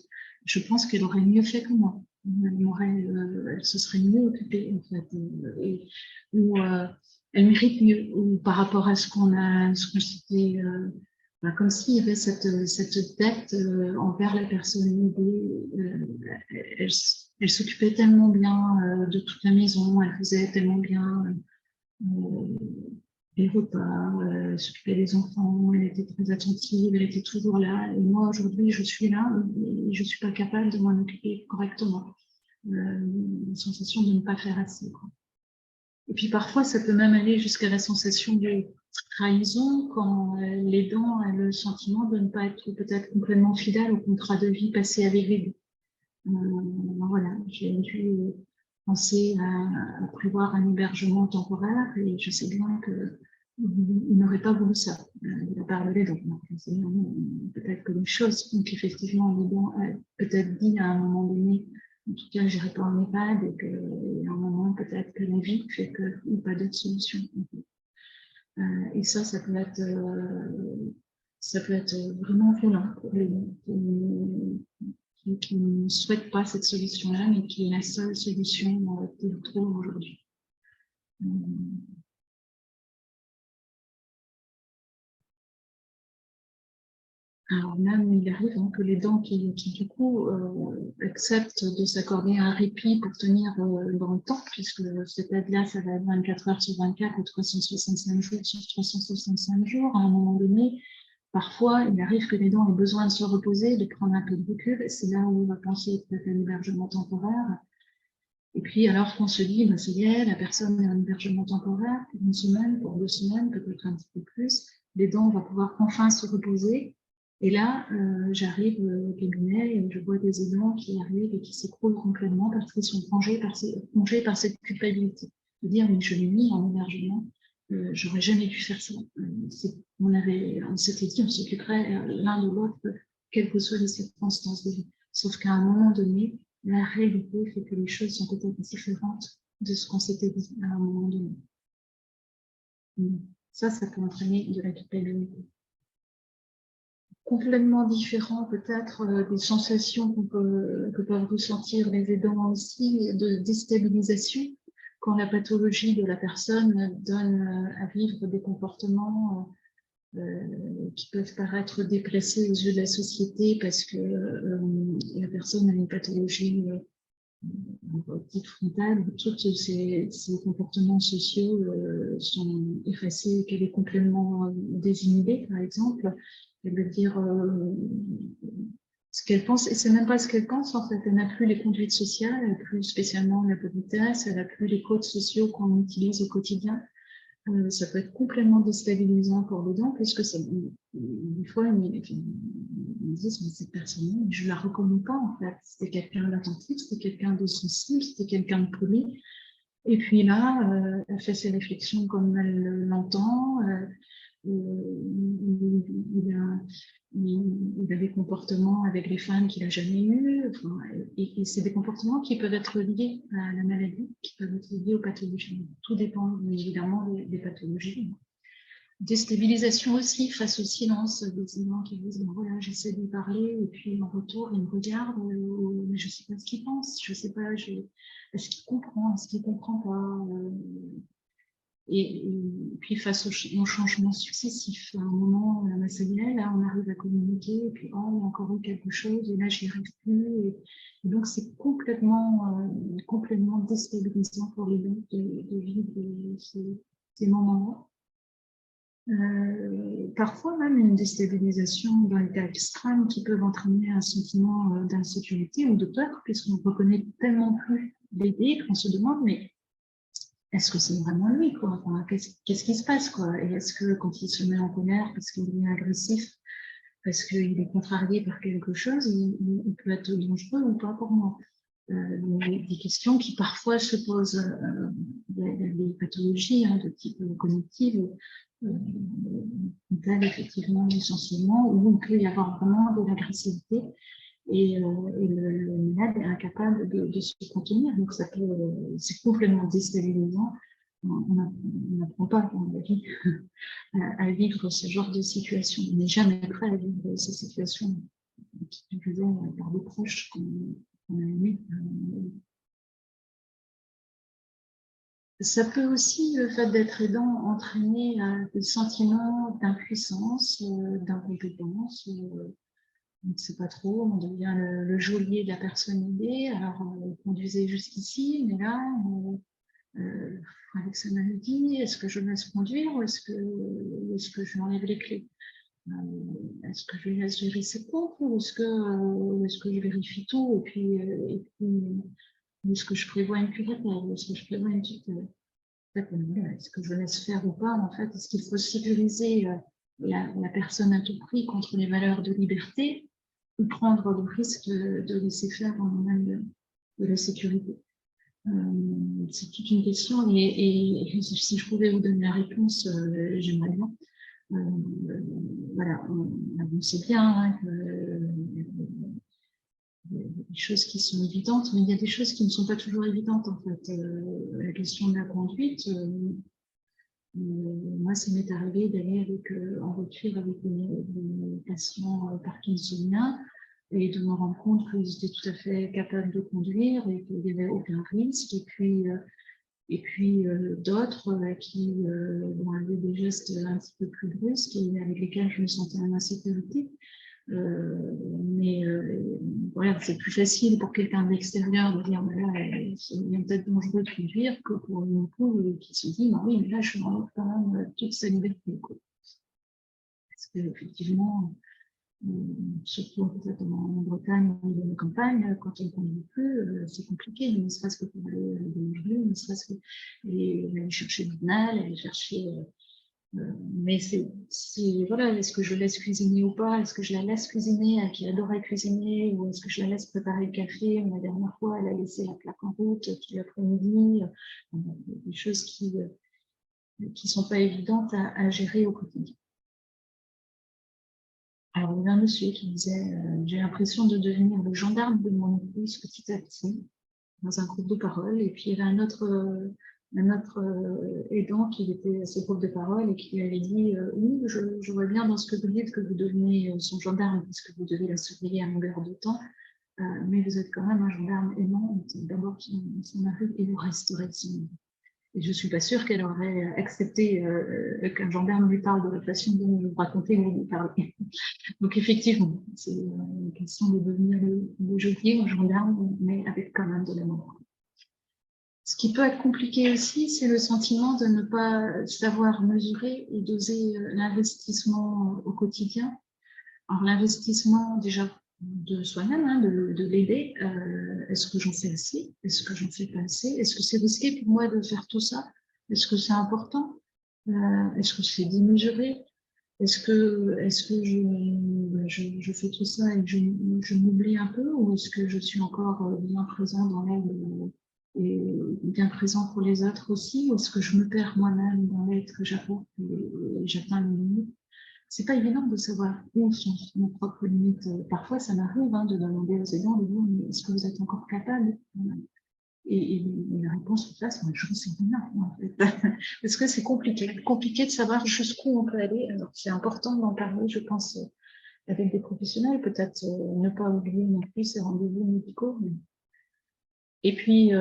je pense qu'elle aurait mieux fait que moi. Elle se serait mieux occupée, en fait, ou elle mérite mieux, ou par rapport à ce qu'on s'était, comme s'il y avait cette dette envers la personne aidée. Elle s'occupait tellement bien de toute la maison, elle faisait tellement bien les repas, elle s'occupait des enfants, elle était très attentive, elle était toujours là. Et moi, aujourd'hui, je suis là et je ne suis pas capable de m'en occuper correctement. Une sensation de ne pas faire assez, quoi. Et puis parfois, ça peut même aller jusqu'à la sensation de trahison quand l'aidant a le sentiment de ne pas être peut-être complètement fidèle au contrat de vie passé avec lui. Voilà, j'ai dû penser à prévoir un hébergement temporaire et je sais bien que il n'aurait pas voulu ça de la part de l'aidant. Peut-être que les choses font qu'effectivement l'aidant a peut-être dit à un moment donné, en tout cas, je n'irai pas en EHPAD, et qu'à un moment, peut-être que la vie fait qu'il n'y a pas d'autre solution. Et ça peut être vraiment violent pour les qui ne souhaitent pas cette solution-là, mais qui est la seule solution qu'ils trouvent aujourd'hui. Alors même, il arrive que les dents qui du coup, acceptent de s'accorder un répit pour tenir dans le temps, puisque cette aide-là, ça va être 24 heures sur 24 ou 365 jours sur 365 jours. À un moment donné, parfois, il arrive que les dents aient besoin de se reposer, de prendre un peu de recul, et c'est là où on va penser peut-être à l'hébergement temporaire. Et puis, alors qu'on se dit, ça y est, la personne est en hébergement temporaire pour 1 semaine, pour 2 semaines, peut-être un petit peu plus, les dents vont pouvoir enfin se reposer. Et là, j'arrive au cabinet et je vois des aidants qui arrivent et qui s'écroulent complètement parce qu'ils sont plongés par cette culpabilité. De dire, mais je l'ai mis en hébergement, j'aurais jamais dû faire ça. On s'était dit, on s'occuperait l'un de l'autre, quelles que soient les circonstances de vie. Sauf qu'à un moment donné, la réalité fait que les choses sont peut-être différentes de ce qu'on s'était dit à un moment donné. Ça peut entraîner de la culpabilité. Complètement différent peut-être des sensations que peuvent ressentir les aidants aussi, de déstabilisation, quand la pathologie de la personne donne à vivre des comportements qui peuvent paraître déplacés aux yeux de la société parce que la personne a une pathologie dite frontale, tous ces comportements sociaux sont effacés, qu'elle est complètement désinhibée, par exemple. Elle veut dire ce qu'elle pense, et c'est même pas ce qu'elle pense, en fait. Elle n'a plus les conduites sociales, elle n'a plus spécialement la politesse, elle n'a plus les codes sociaux qu'on utilise au quotidien. Ça peut être complètement déstabilisant pour l'aidant, puisque des fois, ils me disent, mais cette personne-là, je ne la reconnais pas, en fait. C'était quelqu'un d'attentif, c'était quelqu'un de sensible, c'était quelqu'un de poli. Et puis là, elle fait ses réflexions comme elle l'entend. Il a des comportements avec les femmes qu'il n'a jamais eus. Enfin, et c'est des comportements qui peuvent être liés à la maladie, qui peuvent être liés aux pathologies. Tout dépend évidemment des pathologies. Déstabilisation aussi face au silence des aidants qui disent bon, voilà, j'essaie de lui parler et puis en retour il me regarde, mais je ne sais pas ce qu'il pense, je ne sais pas, est-ce qu'il comprend, est-ce qu'il ne comprend pas. Et puis face aux changements successifs, à un moment, ça y est, là on arrive à communiquer, et puis oh, il y a encore eu quelque chose, et là j'y arrive plus. Et donc c'est complètement déstabilisant pour les gens de vivre ces moments-là. Parfois même une déstabilisation dans les cas extrêmes qui peuvent entraîner un sentiment d'insécurité ou de peur, puisqu'on ne reconnaît tellement plus l'aider qu'on se demande, mais est-ce que c'est vraiment lui, quoi? Enfin, qu'est-ce qui se passe, quoi? Et est-ce que quand il se met en colère parce qu'il est agressif, parce qu'il est contrarié par quelque chose, il peut être dangereux ou pas pour moi? Des questions qui parfois se posent. Il y a des pathologies de type cognitif, effectivement essentiellement, où il peut y avoir vraiment de l'agressivité et le malade est incapable de se contenir. Donc c'est complètement déstabilisant. On n'apprend pas dans la vie à vivre ce genre de situation. On n'est jamais prêt à vivre ces situations qui sont par des proches qu'on a aimés. Ça peut aussi, le fait d'être aidant, entraîner des sentiments d'impuissance, d'incompétence. On ne sait pas trop, on devient le geôlier de la personne aidée. Alors, on conduisait jusqu'ici, mais là, avec sa maladie, est-ce que je me laisse conduire ou est-ce que je lui enlève les clés? Est-ce que je lui laisse gérer ses comptes ou est-ce que je vérifie tout et puis est-ce que je prévois une curatelle? Est-ce que je prévois une tutelle? Est-ce que je laisse faire ou pas? En fait, est-ce qu'il faut sécuriser la personne à tout prix contre les valeurs de liberté ou prendre le risque de laisser faire en domaine de la sécurité? C'est toute une question et si je pouvais vous donner la réponse, j'aimerais bien. Voilà, on sait bien hein, il y a des choses qui sont évidentes, mais il y a des choses qui ne sont pas toujours évidentes en fait. La question de la conduite, moi, ça m'est arrivé d'aller en voiture avec des patients parkinsoniens et de me rendre compte qu'ils étaient tout à fait capables de conduire et qu'il n'y avait aucun risque. Et puis d'autres qui avaient des gestes un petit peu plus brusques et avec lesquels je me sentais en insécurité. Mais voilà, c'est plus facile pour quelqu'un de l'extérieur de dire voilà, c'est peut-être dangereux de conduire que pour une poule qui se dit non, oui, mais là je m'enlève quand même toute sa liberté. Quoi. Parce qu'effectivement, surtout peut-être en Bretagne ou dans la campagne, quand on ne conduit plus, c'est compliqué, ne serait-ce que pour aller déjeuner, ne serait-ce que aller chercher le journal, aller chercher. Mais voilà, est-ce que je laisse cuisiner ou pas? Est-ce que je la laisse cuisiner, elle qui adorait cuisiner, ou est-ce que je la laisse préparer le café? La dernière fois, elle a laissé la plaque en route tout l'après-midi. Des choses qui sont pas évidentes à gérer au quotidien. Alors, il y avait un monsieur qui disait j'ai l'impression de devenir le gendarme de mon épouse petit à petit, dans un groupe de parole. Et puis, il y avait un autre aidant qui était à ce groupe de parole et qui lui avait dit oui, je vois bien dans ce que vous dites que vous devenez son gendarme parce que vous devez la surveiller à longueur de temps, mais vous êtes quand même un gendarme aimant, d'abord son mari et vous resterez son mari. Et je ne suis pas sûre qu'elle aurait accepté qu'un gendarme lui parle de la façon dont vous racontez que vous lui parlez. Donc effectivement, c'est une question de devenir le geôlier ou gendarme, mais avec quand même de l'amour. Ce qui peut être compliqué aussi, c'est le sentiment de ne pas savoir mesurer et doser l'investissement au quotidien. Alors l'investissement déjà de soi-même, hein, de l'aider, est-ce que j'en fais assez? Est-ce que j'en fais pas assez? Est-ce que c'est risqué pour moi de faire tout ça? Est-ce que c'est important? Est-ce que c'est démesuré? Est-ce que je fais tout ça et que je m'oublie un peu ou est-ce que je suis encore bien présent dans l'aide et bien présent pour les autres aussi ou est-ce que je me perds moi-même dans l'aide que j'apporte et j'atteins les limites? C'est pas évident de savoir où sont nos propres limites. Parfois, ça m'arrive hein, de demander aux aidants de dire est-ce que vous êtes encore capable? Et la réponse en face, moi, je ne sais rien en fait. Parce que c'est compliqué de savoir jusqu'où on peut aller. Alors, c'est important d'en parler, je pense, avec des professionnels, peut-être ne pas oublier non plus ces rendez-vous médicaux. Et puis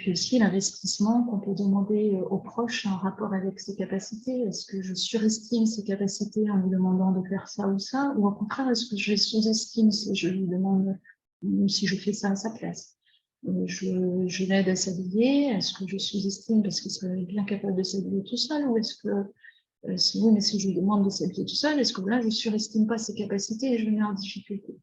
aussi l'investissement qu'on peut demander aux proches en rapport avec ses capacités. Est-ce que je surestime ses capacités en lui demandant de faire ça ou ça? Ou au contraire, est-ce que je les sous-estime si je lui demande si je fais ça à sa place? Je l'aide à s'habiller. Est-ce que je sous-estime parce qu'il serait bien capable de s'habiller tout seul? Ou est-ce que oui, mais si je lui demande de s'habiller tout seul, est-ce que là, je surestime pas ses capacités et je le mets en difficulté?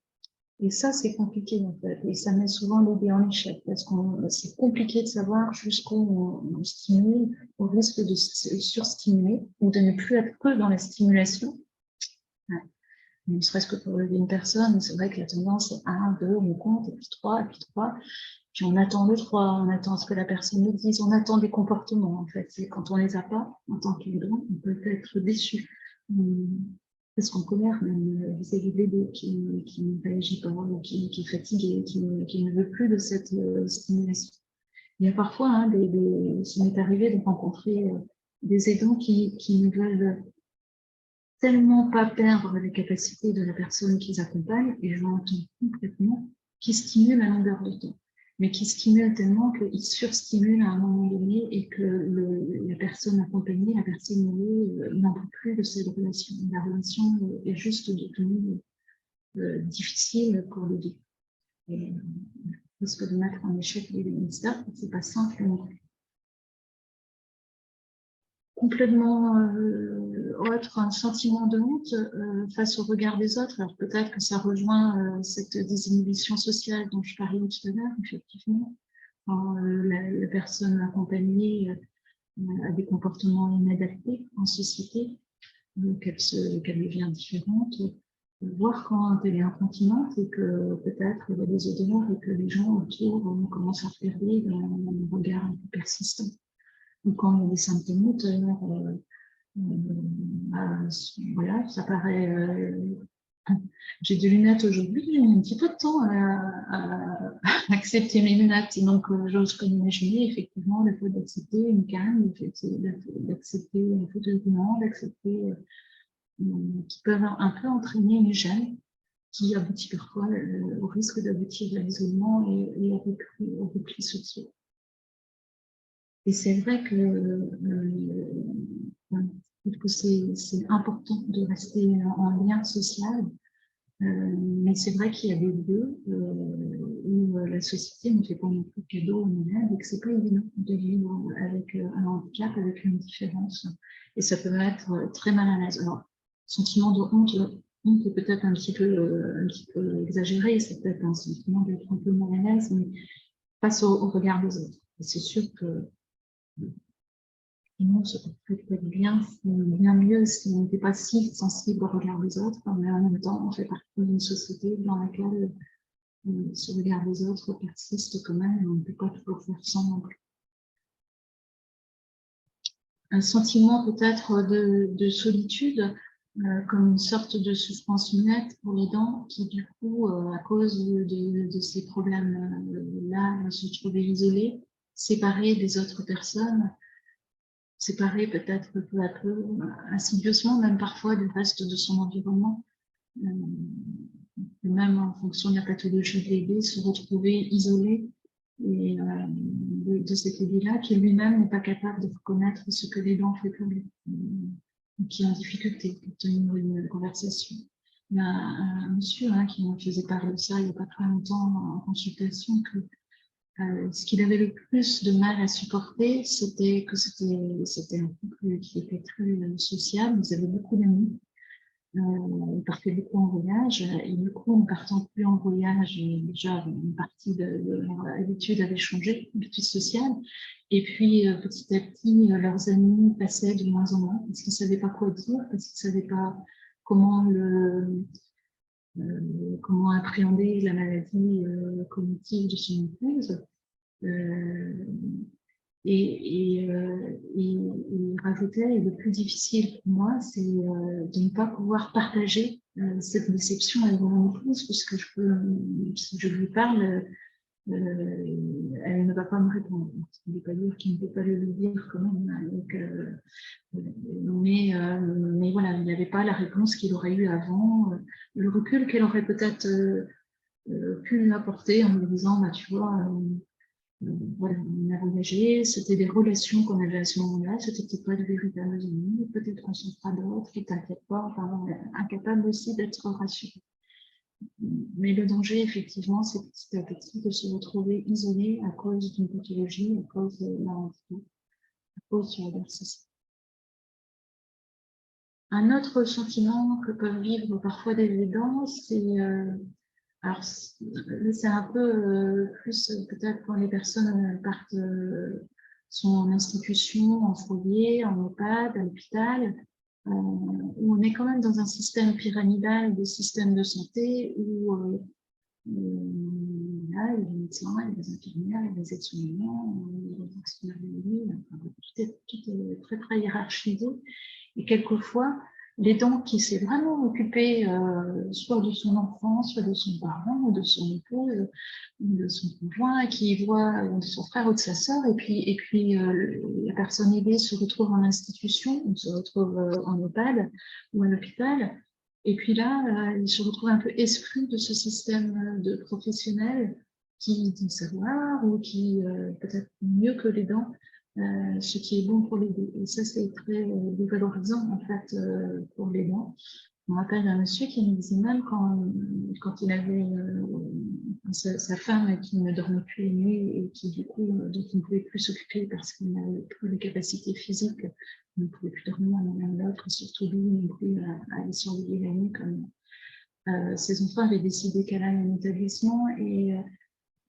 Et ça, c'est compliqué, en fait. Et ça met souvent l'idée en échec parce que c'est compliqué de savoir jusqu'où on stimule au risque de surstimuler ou de ne plus être que dans la stimulation. Ouais. Ne serait-ce que pour lever une personne, c'est vrai que la tendance est 1, 2, on compte, et puis 3, puis on attend le 3, on attend ce que la personne nous dise, on attend des comportements, en fait. Et quand on les a pas, en tant qu'aidant, on peut être déçu. Parce qu'on colère même vis-à-vis de l'aider qui ne réagit pas, ou qui est fatigué, qui ne veut plus de cette stimulation. Il y a parfois, hein, ça m'est arrivé de rencontrer des aidants qui ne veulent tellement pas perdre les capacités de la personne qu'ils accompagnent, et je l'entends complètement, qui stimulent à longueur de temps, mais qui stimulent tellement qu'ils surstimulent à un moment donné et que la personne accompagnée, la personne aidée, n'en peut plus de cette relation. La relation est juste devenue difficile pour le vivre. Et risque de mettre en échec les ministères, c'est pas simple non plus. Complètement autre, un sentiment de honte face au regard des autres. Alors peut-être que ça rejoint cette désinhibition sociale dont je parlais tout à l'heure, effectivement. Quand la personne accompagnée a des comportements inadaptés en société, qu'elle devient différente, voir quand elle est incontinente et que peut-être il y a des odeurs et que les gens autour commencent à regarder d'un regard un peu persistant. Ou quand il y a des symptômes moteurs, voilà, ça paraît. J'ai des lunettes aujourd'hui, j'ai mis un petit peu de temps à accepter mes lunettes. Donc, j'ose pas imaginer effectivement le fait d'accepter une canne, le fait d'accepter un fauteuil roulant, d'accepter qui peuvent un peu entraîner une gêne qui aboutit parfois au risque d'aboutir à l'isolement et au repli social. Et c'est vrai que c'est important de rester en lien social, mais c'est vrai qu'il y a des lieux où la société ne fait pas non plus cadeau aux malades et que c'est pas évident de vivre avec un handicap, avec une différence. Et ça peut mettre très mal à l'aise. Alors, sentiment de honte est peut-être un petit peu exagéré, c'est peut-être un sentiment d'être un peu mal à l'aise, mais face au regard des autres. Et c'est sûr que sinon, ça peut être bien mieux si on n'était pas si sensible au regard des autres, mais en même temps, on fait partie d'une société dans laquelle ce regard des autres persiste quand même, et on ne peut pas toujours faire sans non plus. Un sentiment peut-être de solitude, comme une sorte de souffrance muette pour les dents, qui du coup, à cause de ces problèmes-là, se trouver isolés, séparés des autres personnes, séparé peut-être peu à peu, insidieusement, même parfois du reste de son environnement, même en fonction de la pathologie de l'aidé, se retrouver isolé et, de cet aidé-là, qui lui-même n'est pas capable de reconnaître ce que l'aidant fait pour lui, qui est en difficulté pour tenir une conversation. Il y a un monsieur qui me faisait part de ça il n'y a pas très longtemps en consultation, que ce qu'il avait le plus de mal à supporter, c'était que c'était un couple qui était très sociable, ils avaient beaucoup d'amis, ils partaient beaucoup en voyage, et du coup, en partant plus en voyage, déjà une partie de leur habitude avait changé, l'habitude sociale, et puis petit à petit, leurs amis passaient de moins en moins, parce qu'ils ne savaient pas quoi dire, parce qu'ils ne savaient pas comment comment appréhender la maladie cognitive de son épouse. Il rajoutait, et le plus difficile pour moi, c'est de ne pas pouvoir partager cette déception avec mon épouse, puisque si je lui parle, elle ne va pas me répondre. Ce qui ne veut pas dire qu'il ne peut pas le dire quand même. Donc, mais voilà, il n'y avait pas la réponse qu'il aurait eue avant, le recul qu'elle aurait peut-être pu apporter en me disant, bah, tu vois, voilà, on a voyagé, c'était des relations qu'on avait à ce moment-là, c'était peut-être pas de véritables amis, peut-être qu'on s'en fera d'autres qui t'inquiètent pas, enfin, incapable aussi d'être rassuré. Mais le danger, effectivement, c'est petit à petit de se retrouver isolé à cause d'une pathologie, à cause d'un handicap, à cause du regard social. Un autre sentiment que peuvent vivre parfois des aidants, c'est alors, c'est un peu plus peut-être quand les personnes partent, sont en institution, en foyer, en EHPAD, à l'hôpital, où on est quand même dans un système pyramidal de système de santé où là, il y a les médecins, il y a les infirmières, il y a les aides-soignants, il y a les experts de vie, tout est très très hiérarchisé. Et quelquefois, l'aidant qui s'est vraiment occupé soit de son enfant, soit de son parent, ou de son épouse, ou de son conjoint, qui voit de son frère ou de sa sœur, et puis la personne aidée se retrouve en institution, on se retrouve en EHPAD ou à l'hôpital, et puis là, il se retrouve un peu exclu de ce système de professionnels qui dit savoir, ou qui peut-être mieux que l'aidant, ce qui est bon pour les deux. Et ça, c'est très dévalorisant, en fait, pour les dents. Je me rappelle d'un monsieur qui me disait même quand il avait sa femme qui ne dormait plus la nuit et qui, du coup, dont il ne pouvait plus s'occuper parce qu'il n'avait plus les capacités physiques, il ne pouvait plus dormir l'un l'autre, surtout lui, non plus à aller surveiller la nuit comme ses enfants avaient décidé qu'elle allait à un établissement et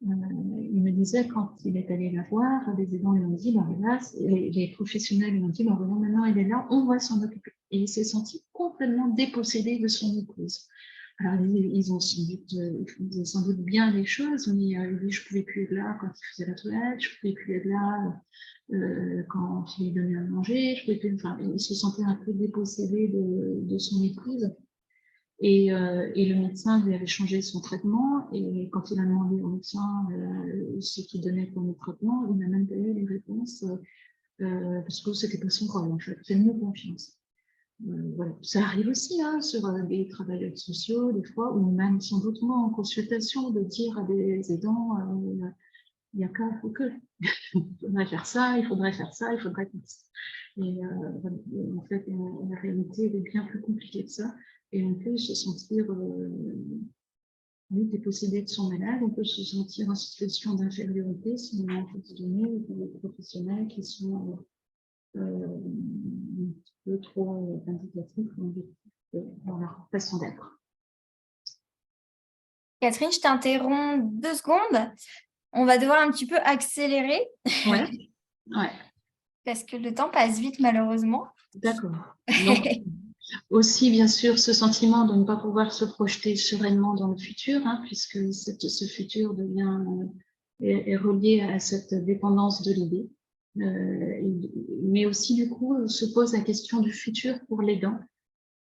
il me disait quand il est allé la voir, les aidants lui ont dit, ben voilà, les professionnels lui ont dit, ben voilà, maintenant elle est là, on va s'en occuper. Et il s'est senti complètement dépossédé de son épouse. Alors, ils ont sans doute bien les choses, mais il dit, je ne pouvais plus être là quand il faisait la toilette, je ne pouvais plus être là quand il lui donnait à manger, je pouvais plus, enfin, il se sentait un peu dépossédé de son épouse. Et le médecin lui avait changé son traitement, et quand il a demandé au médecin ce qu'il donnait comme traitement, il n'a même pas eu les réponses parce que c'était pas son corps, en fait. Faites-nous confiance. Voilà. Ça arrive aussi hein, sur des travailleurs sociaux, des fois, ou même sans doute moi en consultation, de dire à des aidants, il n'y a qu'à, faut que, il faudrait faire ça, il faudrait faire ça, il faudrait faire ça. Et voilà. En fait, la réalité elle est bien plus compliquée que ça. Et on peut se sentir dépossédé de son malade, on peut se sentir en situation d'infériorité si on a en fait donné des professionnels qui sont un petit peu trop indicatifs dans leur façon d'être. Catherine, je t'interromps 2 secondes. On va devoir un petit peu accélérer. Ouais, ouais. Parce que le temps passe vite, malheureusement. D'accord. Donc, aussi, bien sûr, ce sentiment de ne pas pouvoir se projeter sereinement dans le futur, hein, puisque ce futur est relié à cette dépendance de l'idée. Mais aussi, du coup, se pose la question du futur pour l'aidant.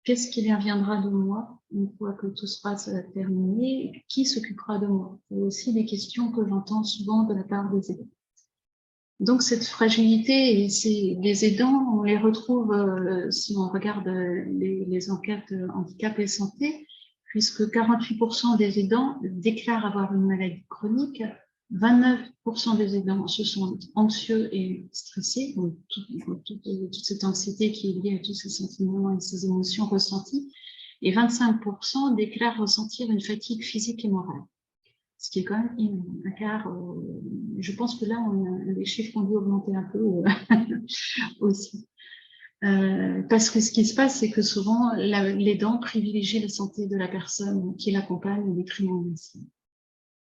Qu'est-ce qu'il adviendra de moi une fois que tout sera terminé? Qui s'occupera de moi? C'est aussi des questions que j'entends souvent de la part des aidants. Donc, cette fragilité, les aidants, on les retrouve, si on regarde les enquêtes handicap et santé, puisque 48% des aidants déclarent avoir une maladie chronique, 29% des aidants se sentent anxieux et stressés, donc toute cette anxiété qui est liée à tous ces sentiments et ces émotions ressenties, et 25% déclarent ressentir une fatigue physique et morale. Ce qui est quand même un quart. Je pense que là, les chiffres ont dû augmenter un peu aussi. Parce que ce qui se passe, c'est que souvent, l'aidant privilégie la santé de la personne qui l'accompagne au détriment de la sienne.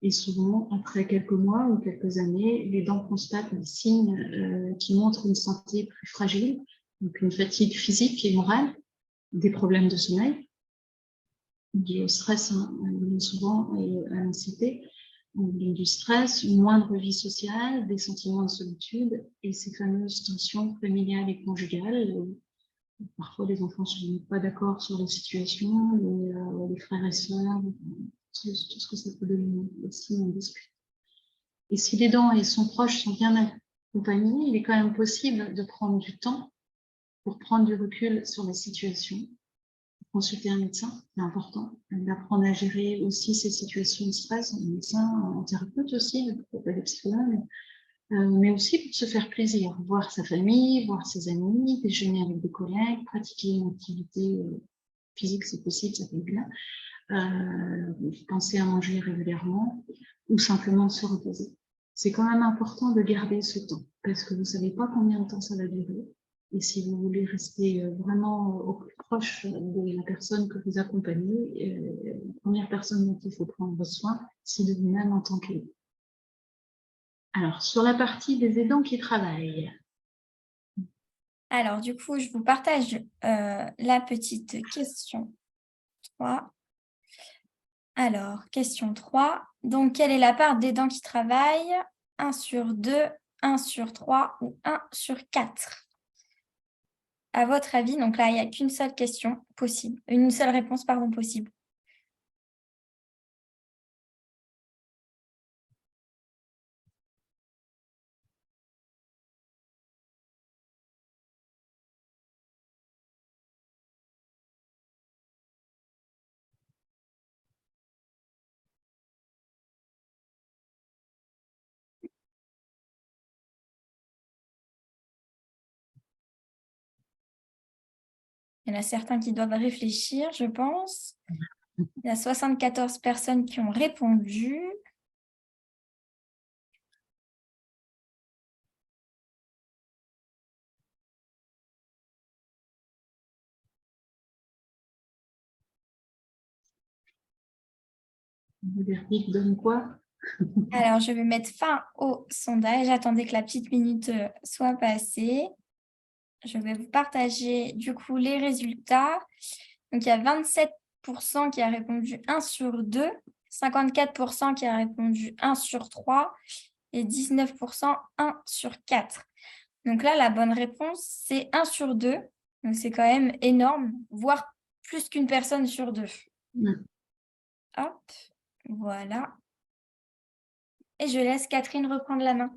Et souvent, après quelques mois ou quelques années, l'aidant constate des signes qui montrent une santé plus fragile, donc une fatigue physique et morale, des problèmes de sommeil, liés au stress souvent et à l'anxiété, du stress, une moindre vie sociale, des sentiments de solitude et ces fameuses tensions familiales et conjugales. Parfois, les enfants ne sont pas d'accord sur les situations, les frères et sœurs, tout ce que ça peut donner aussi en dispute. Et si l'aidant et son proche sont bien accompagnés, il est quand même possible de prendre du temps pour prendre du recul sur la situation, consulter un médecin, c'est important, d'apprendre à gérer aussi ces situations de stress, un médecin, un thérapeute aussi, pas des psychologues, mais aussi pour se faire plaisir, voir sa famille, voir ses amis, déjeuner avec des collègues, pratiquer une activité physique, c'est possible, ça fait bien, penser à manger régulièrement ou simplement se reposer. C'est quand même important de garder ce temps parce que vous ne savez pas combien de temps ça va durer. Et si vous voulez rester vraiment au plus proche de la personne que vous accompagnez, la première personne dont il faut prendre soin, c'est de vous-même en tant qu'aidant. Alors, sur la partie des aidants qui travaillent. Alors, du coup, je vous partage la petite question 3. Alors, question 3. Donc, quelle est la part d'aidants qui travaillent? 1 sur 2, 1 sur 3 ou 1 sur 4? À votre avis, donc là, il n'y a qu'une seule question possible, une seule réponse, pardon, possible. Il y en a certains qui doivent réfléchir, je pense. Il y a 74 personnes qui ont répondu. Le verdict donne quoi? Alors, je vais mettre fin au sondage. J'attendais que la petite minute soit passée. Je vais vous partager du coup les résultats. Donc, il y a 27 36% qui a répondu 1 sur 2, 54% qui a répondu 1 sur 3 et 19% 1 sur 4. Donc là, la bonne réponse, c'est 1 sur 2. Donc c'est quand même énorme, voire plus qu'une personne sur 2. Hop, voilà. Et je laisse Catherine reprendre la main.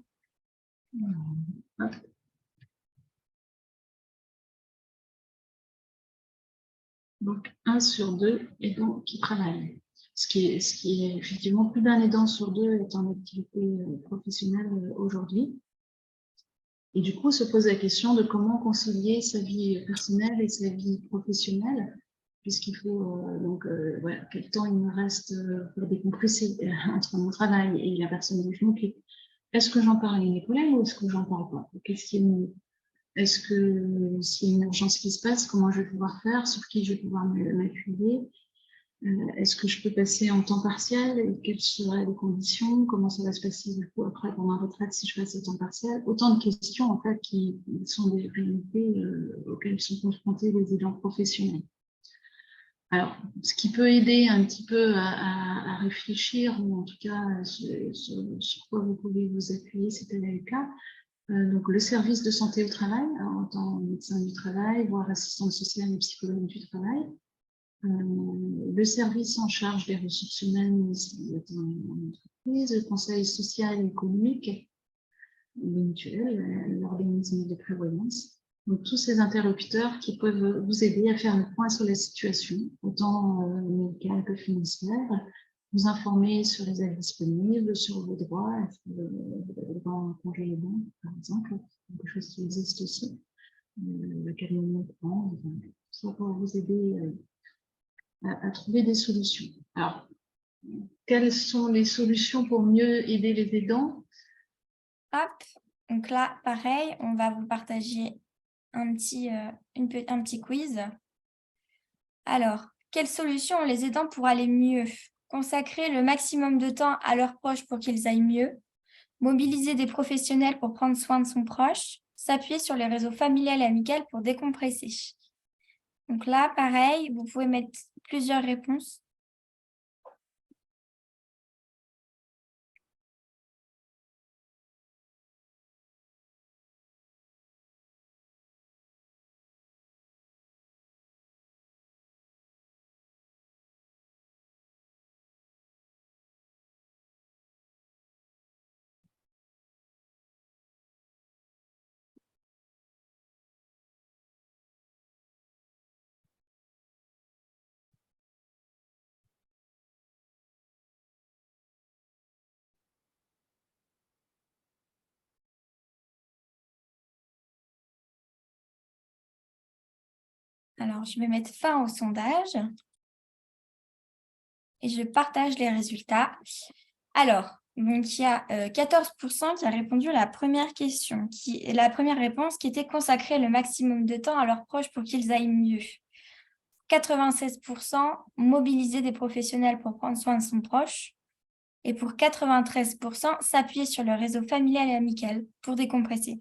Donc, 1 sur 2 aidants qui travaillent. Ce qui est effectivement plus d'un aidant sur 2 est en activité professionnelle aujourd'hui. Et du coup, se pose la question de comment concilier sa vie personnelle et sa vie professionnelle, puisqu'il faut, voilà, quel temps il me reste pour décompresser entre mon travail et la personne dont je m'occupe. Est-ce que j'en parle à mes collègues ou est-ce que j'en parle pas? Qu'est-ce qui est mieux? Est-ce que s'il y a une urgence qui se passe, comment je vais pouvoir faire? Sur qui je vais pouvoir m'appuyer? Est-ce que je peux passer en temps partiel? Et quelles seraient les conditions? Comment ça va se passer du coup après pendant la retraite si je passe en temps partiel? Autant de questions en fait qui sont des réalités auxquelles sont confrontés les aidants professionnels. Alors, ce qui peut aider un petit peu à réfléchir, ou en tout cas sur quoi vous pouvez vous appuyer, c'était le cas. Donc, le service de santé au travail, en tant que médecin du travail, voire assistante sociale et psychologue du travail. Le service en charge des ressources humaines en entreprise, le conseil social et économique, le mutuel, l'organisme de prévoyance. Donc, tous ces interlocuteurs qui peuvent vous aider à faire le point sur la situation, autant médicale que financière, vous informer sur les aides disponibles, sur vos droits, est-ce que vous avez le droit à un congé aidant, par exemple, quelque chose qui existe aussi, lequel moment prendre, tout ça pour vous aider à trouver des solutions. Alors, quelles sont les solutions pour mieux aider les aidants? Hop, donc là, pareil, on va vous partager un petit quiz. Alors, quelles solutions ont les aidants pour aller mieux? Consacrer le maximum de temps à leurs proches pour qu'ils aillent mieux, mobiliser des professionnels pour prendre soin de son proche, s'appuyer sur les réseaux familial et amical pour décompresser. Donc là, pareil, vous pouvez mettre plusieurs réponses. Alors, je vais mettre fin au sondage et je partage les résultats. Alors, donc il y a 14% qui a répondu à la première question, la première réponse qui était consacrer le maximum de temps à leurs proches pour qu'ils aillent mieux. 96% mobiliser des professionnels pour prendre soin de son proche. Et pour 93%, s'appuyer sur le réseau familial et amical pour décompresser.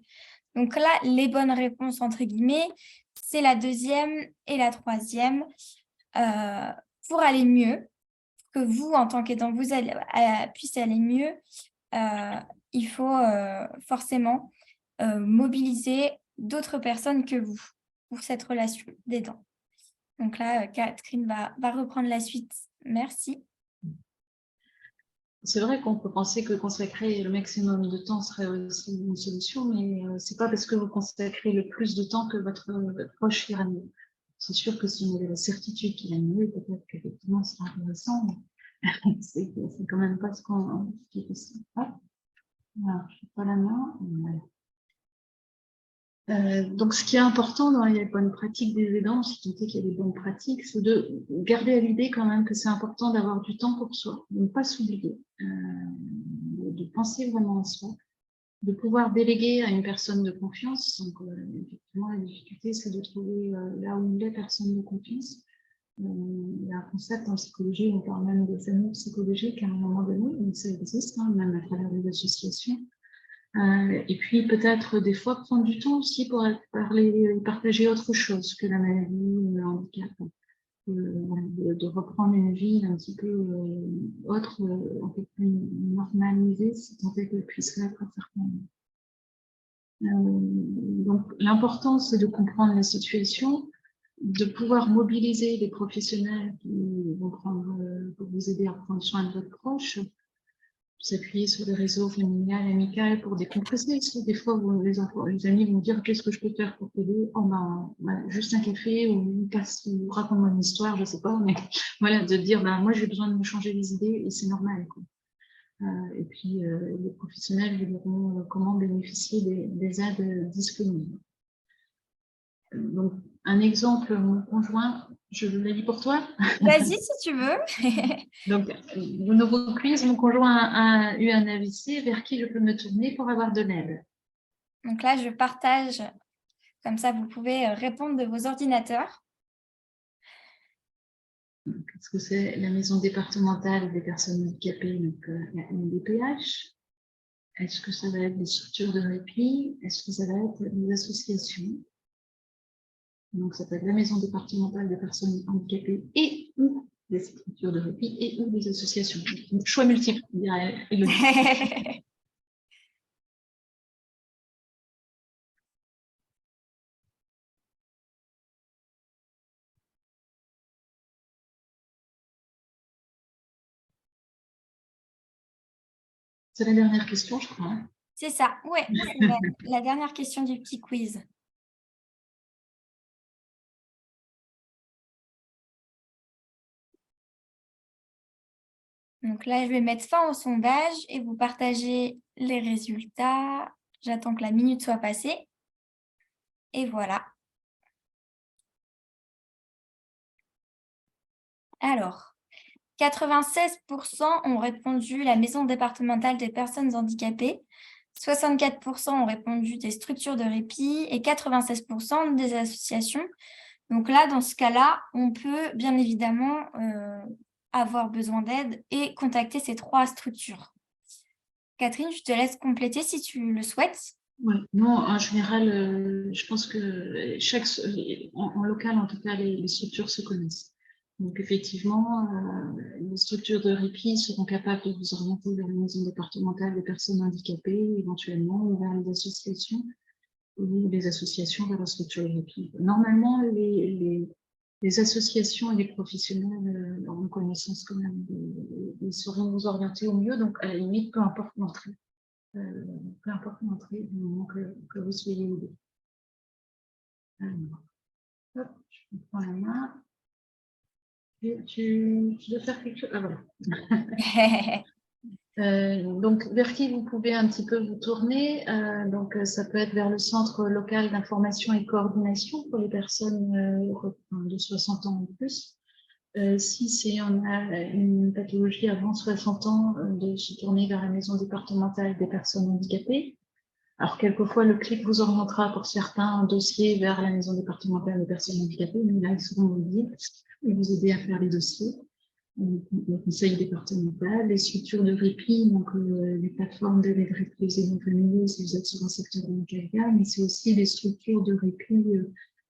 Donc là, les bonnes réponses, entre guillemets, c'est la deuxième et la troisième. Pour aller mieux, que vous, en tant qu'aidant, vous puissiez aller mieux, il faut forcément mobiliser d'autres personnes que vous pour cette relation d'aidant. Donc là, Catherine va reprendre la suite. Merci. C'est vrai qu'on peut penser que consacrer le maximum de temps serait aussi une solution, mais c'est pas parce que vous consacrez le plus de temps que votre proche ira mieux. C'est sûr que si on avait la certitude qu'il a mieux, peut-être qu'effectivement ce sera intéressant, mais c'est quand même pas ce qui est possible. Alors, je ne fais pas la main. Voilà. Donc, ce qui est important dans les bonnes pratiques des aidants, si tant est qu'il y a des bonnes pratiques, c'est de garder à l'idée quand même que c'est important d'avoir du temps pour soi, de ne pas s'oublier, de penser vraiment à soi, de pouvoir déléguer à une personne de confiance. Donc, effectivement, la difficulté, c'est de trouver là où les personnes de confiance. Il y a un concept en psychologie, on parle même des familles psychologiques à un moment donné, donc ça existe, hein, même à travers des associations. Et puis peut-être des fois prendre du temps aussi pour partager autre chose que la maladie ou le handicap. de reprendre une vie un petit peu autre, un peu plus normalisée, si tant est qu'elle puisse l'être à certains moments. Donc, l'important, c'est de comprendre la situation, de pouvoir mobiliser les professionnels qui vont pour vous aider à prendre soin de votre proche, s'appuyer sur le réseau familial, amical pour décompresser. Si des fois, les amis vont dire qu'est-ce que je peux faire pour t'aider? Oh juste un café ou raconte-moi une histoire, je sais pas, mais voilà, de dire moi j'ai besoin de me changer les idées et c'est normal, quoi. Et puis, les professionnels vous diront comment bénéficier des aides disponibles. Donc, un exemple, mon conjoint, je l'ai dit pour toi. Vas-y si tu veux. Donc, au nouveau quiz, mon conjoint a eu un AVC, vers qui je peux me tourner pour avoir de l'aide? Donc là, je partage, comme ça vous pouvez répondre de vos ordinateurs. Est-ce que c'est la maison départementale des personnes handicapées, donc la MDPH? Est-ce que ça va être des structures de répit? Est-ce que ça va être des associations? Donc, ça peut être la maison départementale des personnes handicapées et ou des structures de répit et ou des associations. Donc, choix multiple, dirait Élodie. C'est la dernière question, je crois. C'est ça, ouais, c'est la dernière question du petit quiz. Donc là, je vais mettre fin au sondage et vous partager les résultats. J'attends que la minute soit passée. Et voilà. Alors, 96% ont répondu la maison départementale des personnes handicapées, 64% ont répondu des structures de répit et 96% des associations. Donc là, dans ce cas-là, on peut bien évidemment avoir besoin d'aide et contacter ces 3 structures. Catherine, je te laisse compléter si tu le souhaites. Ouais. Non, en général, je pense que en local, en tout cas, les structures se connaissent. Donc, effectivement, les structures de répit seront capables de vous orienter vers la maison départementale des personnes handicapées, éventuellement, ou vers les associations, ou les associations vers la structure de répit. Normalement, les associations et les professionnels ont connaissance quand même, ils sauront vous orienter au mieux, donc à la limite, peu importe l'entrée. Peu importe l'entrée, du moment que vous soyez aidé. Alors, hop, je prends la main. Et tu dois faire quelque chose. Ah voilà. Donc, vers qui vous pouvez un petit peu vous tourner. Donc, ça peut être vers le centre local d'information et coordination pour les personnes de 60 ans ou plus. Si on a une pathologie avant 60 ans, de se tourner vers la maison départementale des personnes handicapées. Alors, quelquefois, le clic vous orientera pour certains dossiers vers la maison départementale des personnes handicapées, mais là, ils seront vous dire et vous aider à faire les dossiers. Le conseil départemental, les structures de répit, donc les plateformes d'aide et de répit aux aidants familiaux si vous êtes sur un secteur local, mais c'est aussi les structures de répit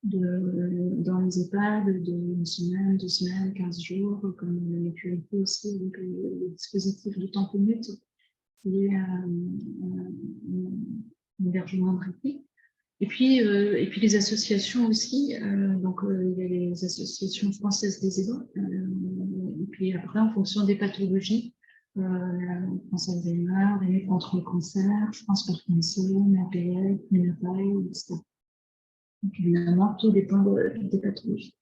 dans les EHPAD de 1 semaine, 2 semaines, 15 jours, comme la mutualité aussi, avec le dispositif de temps commute qui est un hébergement de répit. Et puis les associations aussi, donc il y a les associations françaises des aidants, et puis après en fonction des pathologies, France Alzheimer, les contre le cancer, France Parkinson, APL, Ménopause, etc. Donc évidemment, tout dépend des pathologies.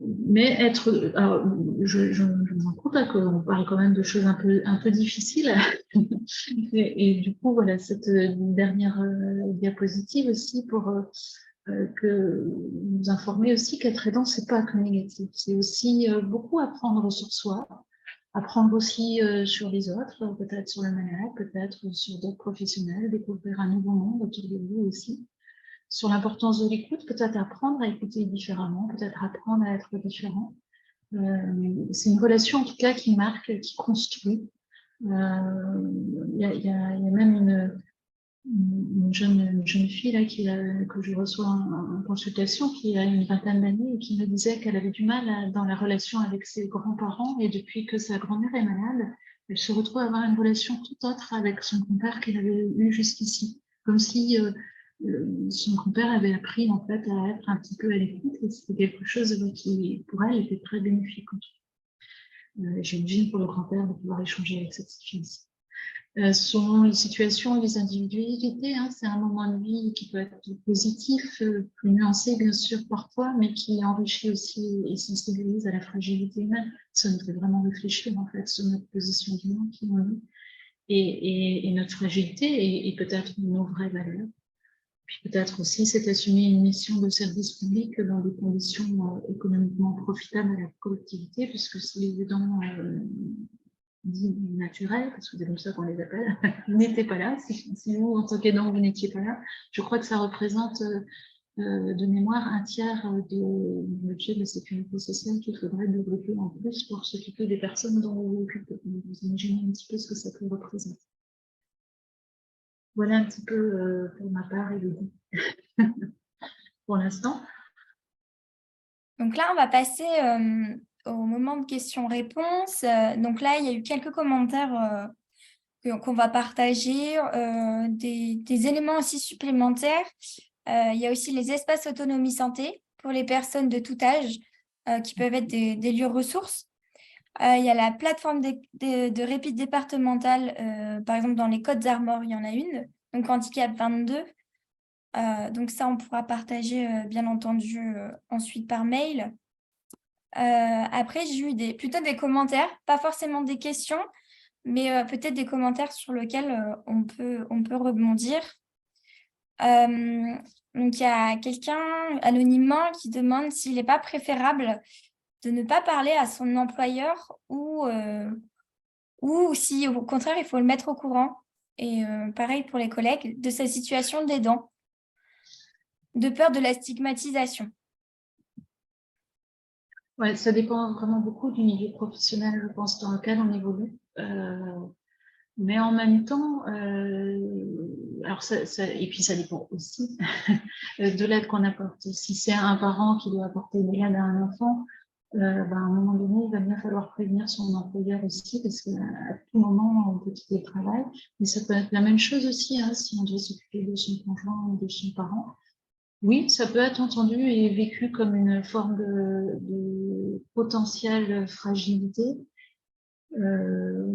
Mais alors, je me rends compte qu'on parle quand même de choses un peu difficiles. Et du coup, voilà, cette dernière diapositive aussi pour que vous informer aussi qu'être aidant, c'est pas que négatif. C'est aussi beaucoup apprendre sur soi, apprendre aussi sur les autres, peut-être sur le malade, peut-être sur d'autres professionnels, découvrir un nouveau monde autour de vous aussi. Sur l'importance de l'écoute, peut-être apprendre à écouter différemment, peut-être apprendre à être différent. C'est une relation en tout cas qui marque, qui construit. Il y a même une jeune fille là, que je reçois en consultation, qui a une vingtaine d'années et qui me disait qu'elle avait du mal dans la relation avec ses grands-parents, et depuis que sa grand-mère est malade, elle se retrouve à avoir une relation tout autre avec son grand-père qu'elle avait eu jusqu'ici, comme si son grand-père avait appris en fait à être un petit peu à l'écoute, et c'était quelque chose qui pour elle était très bénéfique. J'imagine pour le grand-père de pouvoir échanger avec cette fille. Selon les situations et les individualités, hein, c'est un moment de vie qui peut être positif, plus nuancé bien sûr parfois, mais qui enrichit aussi et sensibilise à la fragilité humaine. Ça nous fait vraiment réfléchir en fait sur notre position du monde qui on est et notre fragilité et peut-être nos vraies valeurs. Puis peut-être aussi c'est assumer une mission de service public dans des conditions économiquement profitables à la collectivité, puisque si les aidants dits naturels, parce que c'est comme ça qu'on les appelle, n'étaient pas là. Si vous, en tant qu'aidant, vous n'étiez pas là, je crois que ça représente de mémoire un tiers de budget de la sécurité sociale qu'il faudrait développer en plus pour s'occuper des personnes dont vous vous occupez. Vous imaginez un petit peu ce que ça peut représenter. Voilà un petit peu pour ma part, Élodie, pour l'instant. Donc là, on va passer au moment de questions-réponses. Donc là, il y a eu quelques commentaires qu'on va partager, des éléments aussi supplémentaires. Il y a aussi les espaces autonomie santé pour les personnes de tout âge qui peuvent être des lieux ressources. Il y a la plateforme de répit départementale, par exemple dans les Côtes-d'Armor, il y en a une, donc Handicap 22. Donc ça, on pourra partager bien entendu ensuite par mail. Après, j'ai eu plutôt des commentaires, pas forcément des questions, mais peut-être des commentaires sur lesquels on peut rebondir. Donc, il y a quelqu'un anonymement qui demande s'il n'est pas préférable de ne pas parler à son employeur ou si, au contraire, il faut le mettre au courant. Et pareil pour les collègues, de sa situation d'aidant, de peur de la stigmatisation. Ouais, ça dépend vraiment beaucoup du milieu professionnel, je pense, dans lequel on évolue. Mais en même temps, alors et puis ça dépend aussi de l'aide qu'on apporte. Si c'est un parent qui doit apporter une aide à un enfant, à un moment donné, il va bien falloir prévenir son employeur aussi, parce qu'à tout moment, on peut quitter le travail. Mais ça peut être la même chose aussi, hein, si on doit s'occuper de son conjoint ou de son parent. Oui, ça peut être entendu et vécu comme une forme de potentielle fragilité,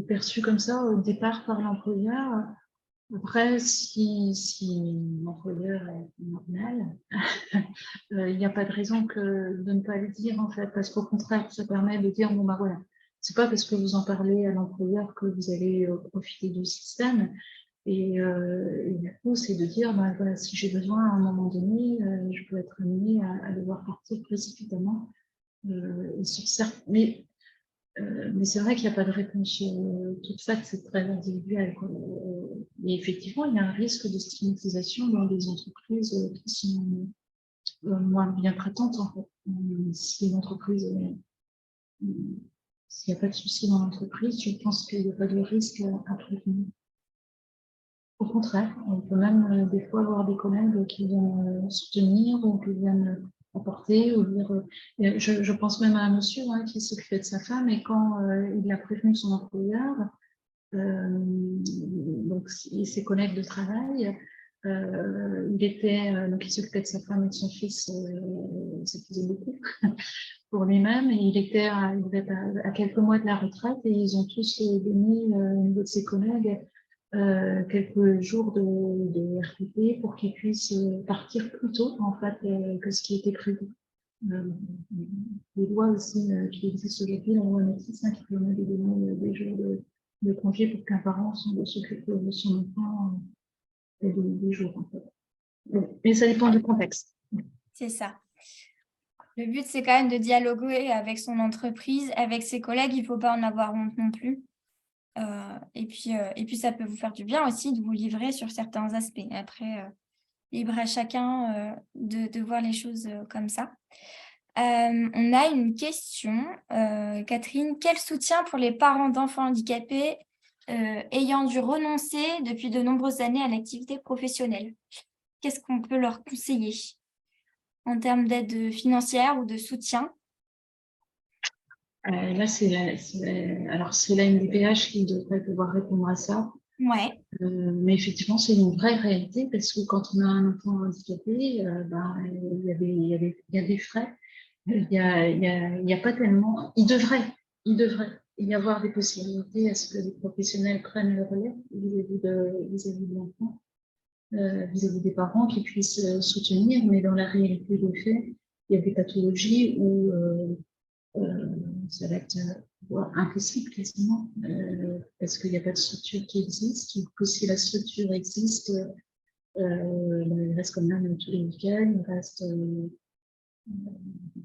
perçue comme ça au départ par l'employeur. Après, si l'employeur est normal, il n'y a pas de raison de ne pas le dire en fait, parce qu'au contraire, ça permet de dire bon bah voilà, c'est pas parce que vous en parlez à l'employeur que vous allez profiter du système. Et du coup, c'est de dire, ben, voilà, si j'ai besoin à un moment donné, je peux être amenée à devoir partir précipitamment. Mais c'est vrai qu'il n'y a pas de réponse toute faite, c'est très individuel, quoi. Et effectivement, il y a un risque de stigmatisation dans des entreprises qui sont moins bien traitantes, en fait. Si l'entreprise, s'il n'y a pas de souci dans l'entreprise, je pense qu'il n'y a pas de risque à prévenir. Au contraire, on peut même des fois avoir des collègues qui viennent soutenir ou qui viennent apporter ou dire. Je pense même à un monsieur qui s'occupait de sa femme et quand il a prévenu son employeur, donc et ses collègues de travail, donc il s'occupait de sa femme et de son fils, ça faisait beaucoup pour lui-même et il était à quelques mois de la retraite et ils ont tous donné au niveau de ses collègues quelques jours de RTT pour qu'ils puissent partir plus tôt en fait que ce qui était prévu. Les lois aussi qui existent aujourd'hui, la loi Métis, qui permet de donner des jours de congé pour qu'un parent s'occupe de son enfant des jours en fait. Bon, mais ça dépend du contexte. C'est ça. Le but, c'est quand même de dialoguer avec son entreprise, avec ses collègues. Il ne faut pas en avoir honte non plus. Et puis, ça peut vous faire du bien aussi de vous livrer sur certains aspects. Après, libre à chacun de voir les choses comme ça. On a une question, Catherine. Quel soutien pour les parents d'enfants handicapés ayant dû renoncer depuis de nombreuses années à l'activité professionnelle. Qu'est-ce qu'on peut leur conseiller en termes d'aide financière ou de soutien? Là, alors c'est la MDPH qui devrait pouvoir répondre à ça. Ouais, Mais effectivement, c'est une vraie réalité parce que quand on a un enfant handicapé, il y a des frais. Il y a pas tellement. Il devrait y avoir des possibilités à ce que les professionnels prennent le relais vis-à-vis de l'enfant, vis-à-vis des parents qui puissent soutenir. Mais dans la réalité des faits, il y a des pathologies où ça va être impossible quasiment, parce qu'il n'y a pas de structure qui existe, ou que si la structure existe, il reste comme même tous les week-ends, il reste il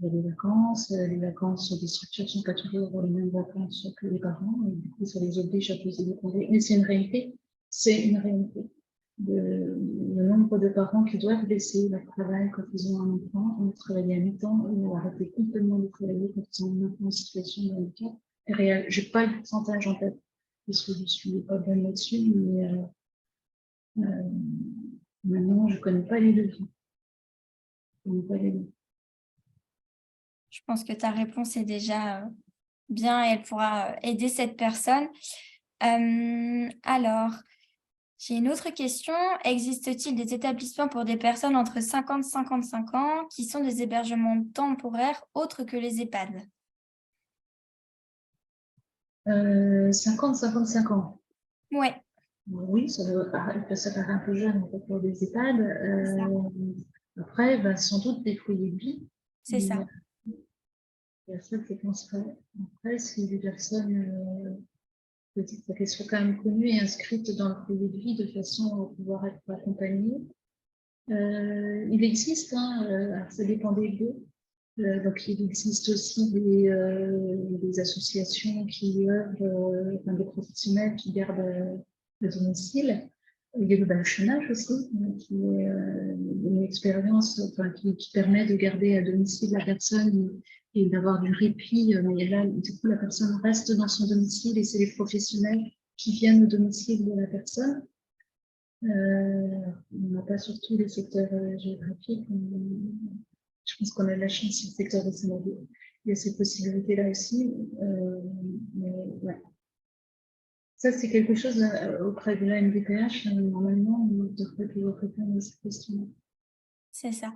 y a les vacances sur des structures ne sont pas toujours les mêmes vacances que les parents, et du coup ça les oblige à poser des congés. Mais c'est une réalité. Le nombre de parents qui doivent laisser leur travail quand ils ont un enfant, ou travailler à mi-temps, ou arrêter complètement de travailler quand ils ont un enfant en situation de handicap, est réel. Je n'ai pas le pourcentage en tête, parce que je ne suis pas bonne là-dessus, mais maintenant, je ne connais pas les leviers. je pense que ta réponse est déjà bien et elle pourra aider cette personne. Alors, j'ai une autre question. Existe-t-il des établissements pour des personnes entre 50 et 55 ans qui sont des hébergements temporaires autres que les EHPAD? 50-55 ans. Ouais, Oui, ça paraît un peu jeune pour des EHPAD. c'est ça. Après, sans doute des foyers de vie. C'est ça. Il y a ça que je penserais. Après, si les personnes qu'elles soient quand même connues et inscrites dans le foyer de vie de façon à pouvoir être accompagnées. Il existe, alors ça dépend des lieux. Donc, il existe aussi des associations qui œuvrent, des professionnels qui gardent le domicile. Il y a le balochonnage aussi, qui est une expérience qui permet de garder à domicile la personne et d'avoir du répit. Mais là, du coup, la personne reste dans son domicile et c'est les professionnels qui viennent au domicile de la personne. On n'a pas surtout les secteurs géographiques. Je pense qu'on a de la chance sur le secteur de Saint-Malo. Il y a cette possibilité-là aussi. Mais ouais. Ça, c'est quelque chose auprès de la MDPH. Normalement, on devrait pouvoir répondre à cette question. C'est ça.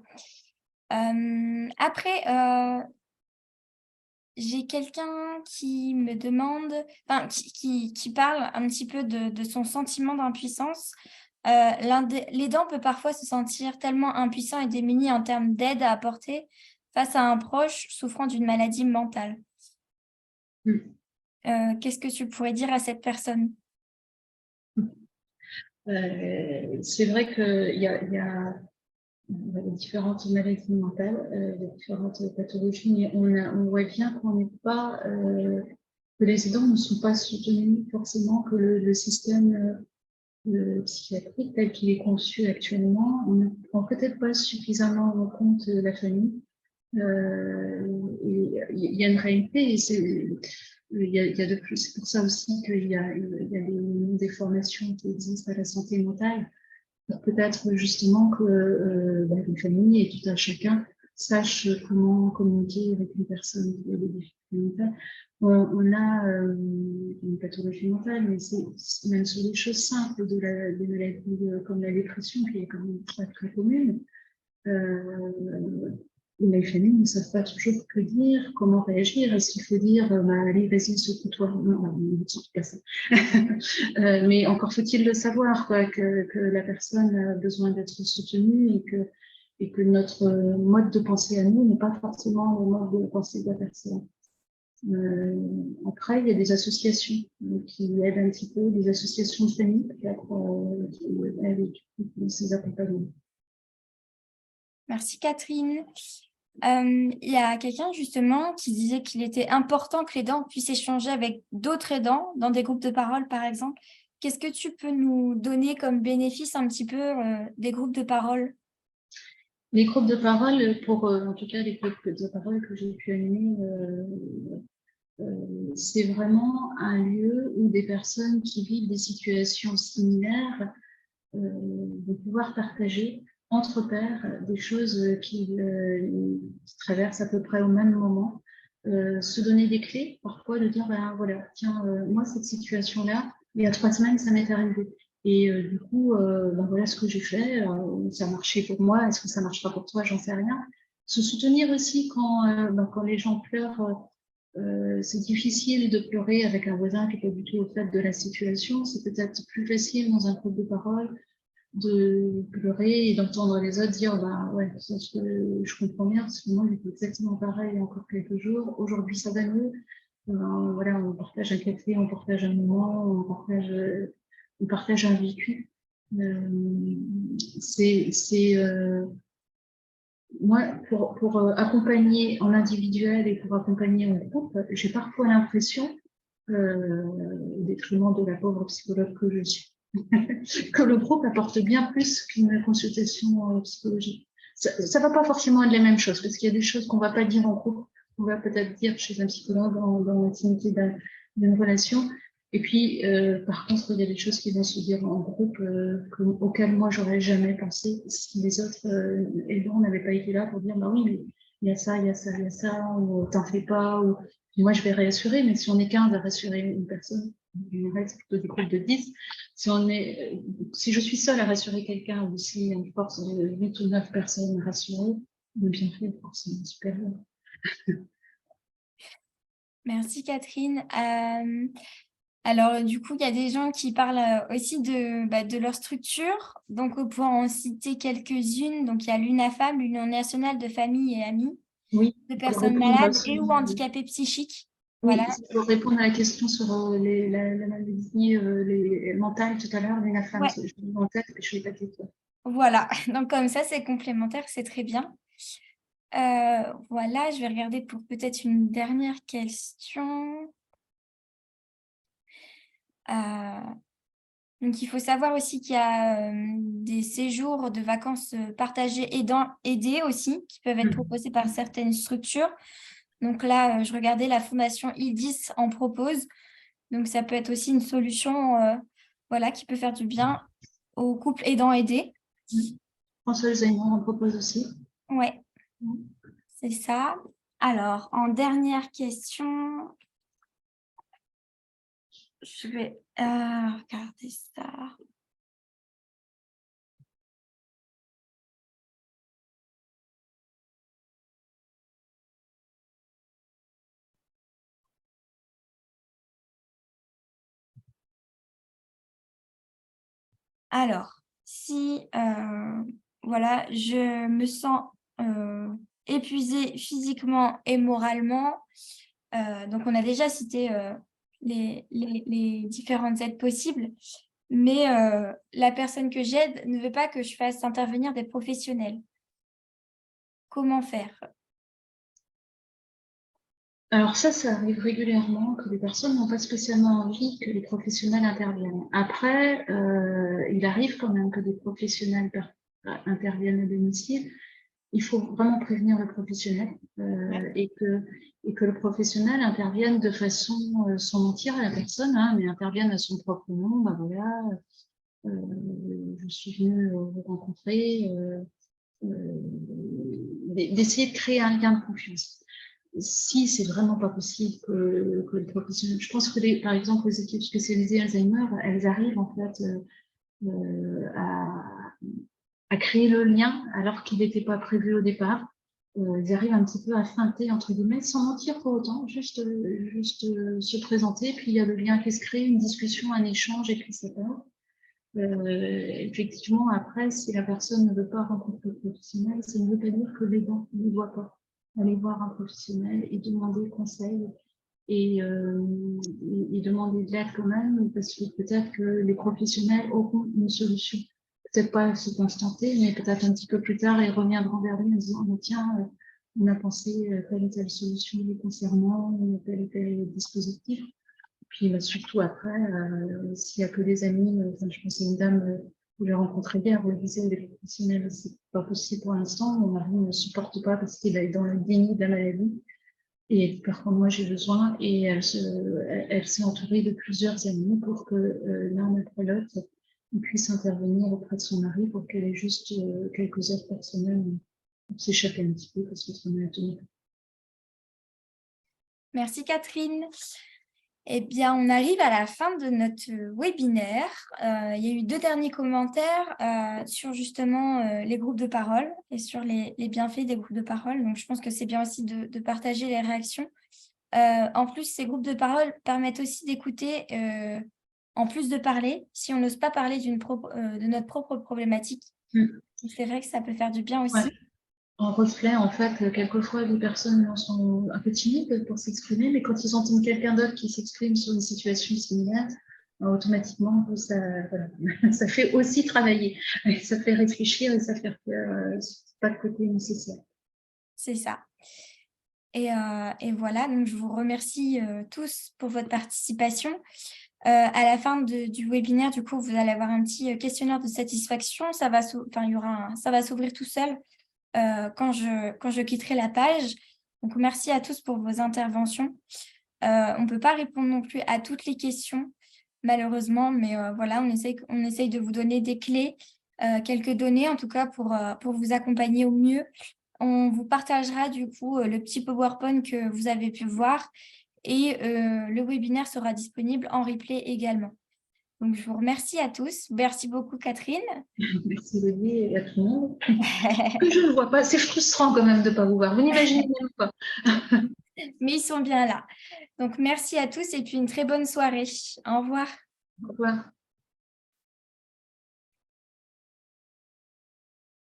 Après, j'ai quelqu'un qui me demande, enfin, qui parle un petit peu de son sentiment d'impuissance. L'aidant peut parfois se sentir tellement impuissant et démuni en termes d'aide à apporter face à un proche souffrant d'une maladie mentale. Qu'est-ce que tu pourrais dire à cette personne? C'est vrai qu'il y a différentes maladies mentales, différentes pathologies, mais on voit bien qu'on n'est pas, que les aidants ne sont pas soutenus forcément, que le système psychiatrique tel qu'il est conçu actuellement, on ne prend peut-être pas suffisamment en compte la famille. Il y a une réalité et il y a de plus. C'est pour ça aussi qu'il y a des formations qui existent à la santé mentale. Peut-être justement que les familles et tout un chacun sache comment communiquer avec une personne qui a des difficultés mentales. On a une pathologie mentale, mais c'est même sur des choses simples des maladies comme la dépression, qui est quand même très, très commune. Les familles ne savent pas toujours que dire, comment réagir. Est-ce qu'il faut dire, allez, vas-y, secoue-toi? Non, surtout pas ça. Mais encore faut-il le savoir, quoi, que la personne a besoin d'être soutenue et que notre mode de pensée à nous n'est pas forcément le mode de pensée de la personne. Après, il y a des associations qui aident un petit peu, des associations de famille qui aident ces accompagnements. Merci Catherine. Il y a quelqu'un justement qui disait qu'il était important que l'aidant puisse échanger avec d'autres aidants dans des groupes de parole, par exemple. Qu'est-ce que tu peux nous donner comme bénéfice un petit peu des groupes de parole? Les groupes de parole, en tout cas les groupes de parole que j'ai pu animer c'est vraiment un lieu où des personnes qui vivent des situations similaires de pouvoir partager entre pairs des choses qui traversent à peu près au même moment, se donner des clés, parfois de dire, ben voilà, tiens, moi, cette situation-là, il y a 3 semaines, ça m'est arrivé. Et du coup, ben voilà ce que j'ai fait, ça a marché pour moi, est-ce que ça marchera pour toi, j'en sais rien. Se soutenir aussi quand les gens pleurent. C'est difficile de pleurer avec un voisin qui n'est pas du tout au fait de la situation. C'est peut-être plus facile dans un groupe de parole de pleurer et d'entendre les autres dire bah ouais, ça, je comprends bien parce que moi j'étais exactement pareil il y a encore quelques jours. Aujourd'hui ça va mieux. Voilà, on partage un café, on partage un moment, on partage un vécu. C'est moi pour accompagner en individuel et pour accompagner en groupe, j'ai parfois l'impression, au détriment de la pauvre psychologue que je suis, que le groupe apporte bien plus qu'une consultation psychologique. Ça ne va pas forcément être les mêmes choses, parce qu'il y a des choses qu'on ne va pas dire en groupe, qu'on va peut-être dire chez un psychologue dans l'intimité d'une relation. Et puis, par contre, il y a des choses qui vont se dire en groupe auxquelles moi, j'aurais jamais pensé si les autres aidants n'avaient pas été là pour dire, bah oui, mais il y a ça, il y a ça, il y a ça, ou t'en fais pas, ou moi, je vais rassurer, mais si on est 15 à rassurer une personne, c'est plutôt des groupes de 10. Si je suis seule à rassurer quelqu'un ou si une force de 8 ou 9 personnes rassurées, le bienfait est forcément supérieur. Merci Catherine. Alors, du coup, il y a des gens qui parlent aussi de leur structure. Donc, on pourra en citer quelques-unes. Donc, il y a l'UNAFAM, l'Union nationale de familles et amis Oui, de pour personnes répondre malades et ou handicapées psychiques. Voilà. oui, pour répondre à la question sur la maladie mentale tout à l'heure, l'UNAFAM, Ouais, je l'ai en tête et je ne l'ai pas dit. voilà. Donc, comme ça, c'est complémentaire, c'est très bien. Voilà, je vais regarder pour peut-être une dernière question. Donc, il faut savoir aussi qu'il y a des séjours de vacances partagés aidés aussi, qui peuvent être proposés par certaines structures. Donc là, je regardais la fondation IDIS en propose. Donc, ça peut être aussi une solution voilà, qui peut faire du bien aux couples aidants-aidés. François Zaimon en propose aussi. Ouais, c'est ça. Alors, en dernière question, je vais regarder ça. Alors, si voilà, je me sens épuisée physiquement et moralement, donc on a déjà cité les différentes aides possibles, mais la personne que j'aide ne veut pas que je fasse intervenir des professionnels. Comment faire? Alors ça arrive régulièrement que les personnes n'ont pas spécialement envie que les professionnels interviennent. Après, il arrive quand même que des professionnels interviennent à domicile. Il faut vraiment prévenir le professionnel et que le professionnel intervienne de façon sans mentir à la personne, hein, mais intervienne à son propre nom. Ben voilà, je suis venue vous rencontrer, d'essayer de créer un lien de confiance. Si c'est vraiment pas possible que les professionnels, je pense que par exemple les équipes spécialisées Alzheimer, elles arrivent en fait à créer le lien alors qu'il n'était pas prévu au départ. Ils arrivent un petit peu à feinter entre guillemets, sans mentir pour autant, juste se présenter, puis il y a le lien qui se crée, une discussion, un échange, et puis ça part. Effectivement, après, si la personne ne veut pas rencontrer le professionnel, ça ne veut pas dire que l'aidant ne doit pas aller voir un professionnel et demander conseil et demander de l'aide quand même, parce que peut-être que les professionnels auront une solution. Peut-être pas à cet instant T, mais peut-être un petit peu plus tard, ils reviendront vers lui en disant, oh, tiens, on a pensé telle ou telle solution concernant tel ou tel dispositif. Puis surtout après, s'il n'y a que des amis, je pense à une dame que j'ai rencontrée hier, où elle disait les professionnels, c'est pas possible pour l'instant, mon mari ne supporte pas parce qu'il est dans le déni de la maladie. et car moi j'ai besoin, et elle s'est entourée de plusieurs amis pour que l'un après l'autre puisse intervenir auprès de son mari pour qu'elle ait juste quelques heures personnelles pour s'échapper un petit peu parce que ça m'a tenu. Merci Catherine. Eh bien, on arrive à la fin de notre webinaire. Il y a eu 2 derniers commentaires sur justement les groupes de parole et sur les bienfaits des groupes de parole. Donc, je pense que c'est bien aussi de partager les réactions. En plus, ces groupes de parole permettent aussi d'écouter, en plus de parler, si on n'ose pas parler de notre propre problématique. C'est vrai que ça peut faire du bien aussi. Ouais. En reflet, en fait, quelquefois, les personnes sont un peu timides pour s'exprimer, mais quand ils entendent quelqu'un d'autre qui s'exprime sur une situation similaire, automatiquement, ça, voilà, ça fait aussi travailler, ça fait réfléchir et ça fait pas de côté nécessaire. C'est ça. Et voilà, donc je vous remercie tous pour votre participation. À la fin du webinaire, du coup, vous allez avoir un petit questionnaire de satisfaction. Ça va s'ouvrir tout seul quand je quitterai la page. Donc, merci à tous pour vos interventions. On ne peut pas répondre non plus à toutes les questions, malheureusement, mais voilà, on essaye de vous donner des clés, quelques données, en tout cas, pour vous accompagner au mieux. On vous partagera du coup le petit PowerPoint que vous avez pu voir et le webinaire sera disponible en replay également. Donc, je vous remercie à tous. Merci beaucoup, Catherine. Merci Elodie et à tout le monde. Que je ne vois pas, c'est frustrant quand même de ne pas vous voir. Vous n'imaginez même pas. Mais ils sont bien là. Donc, merci à tous et puis une très bonne soirée. Au revoir. Au revoir.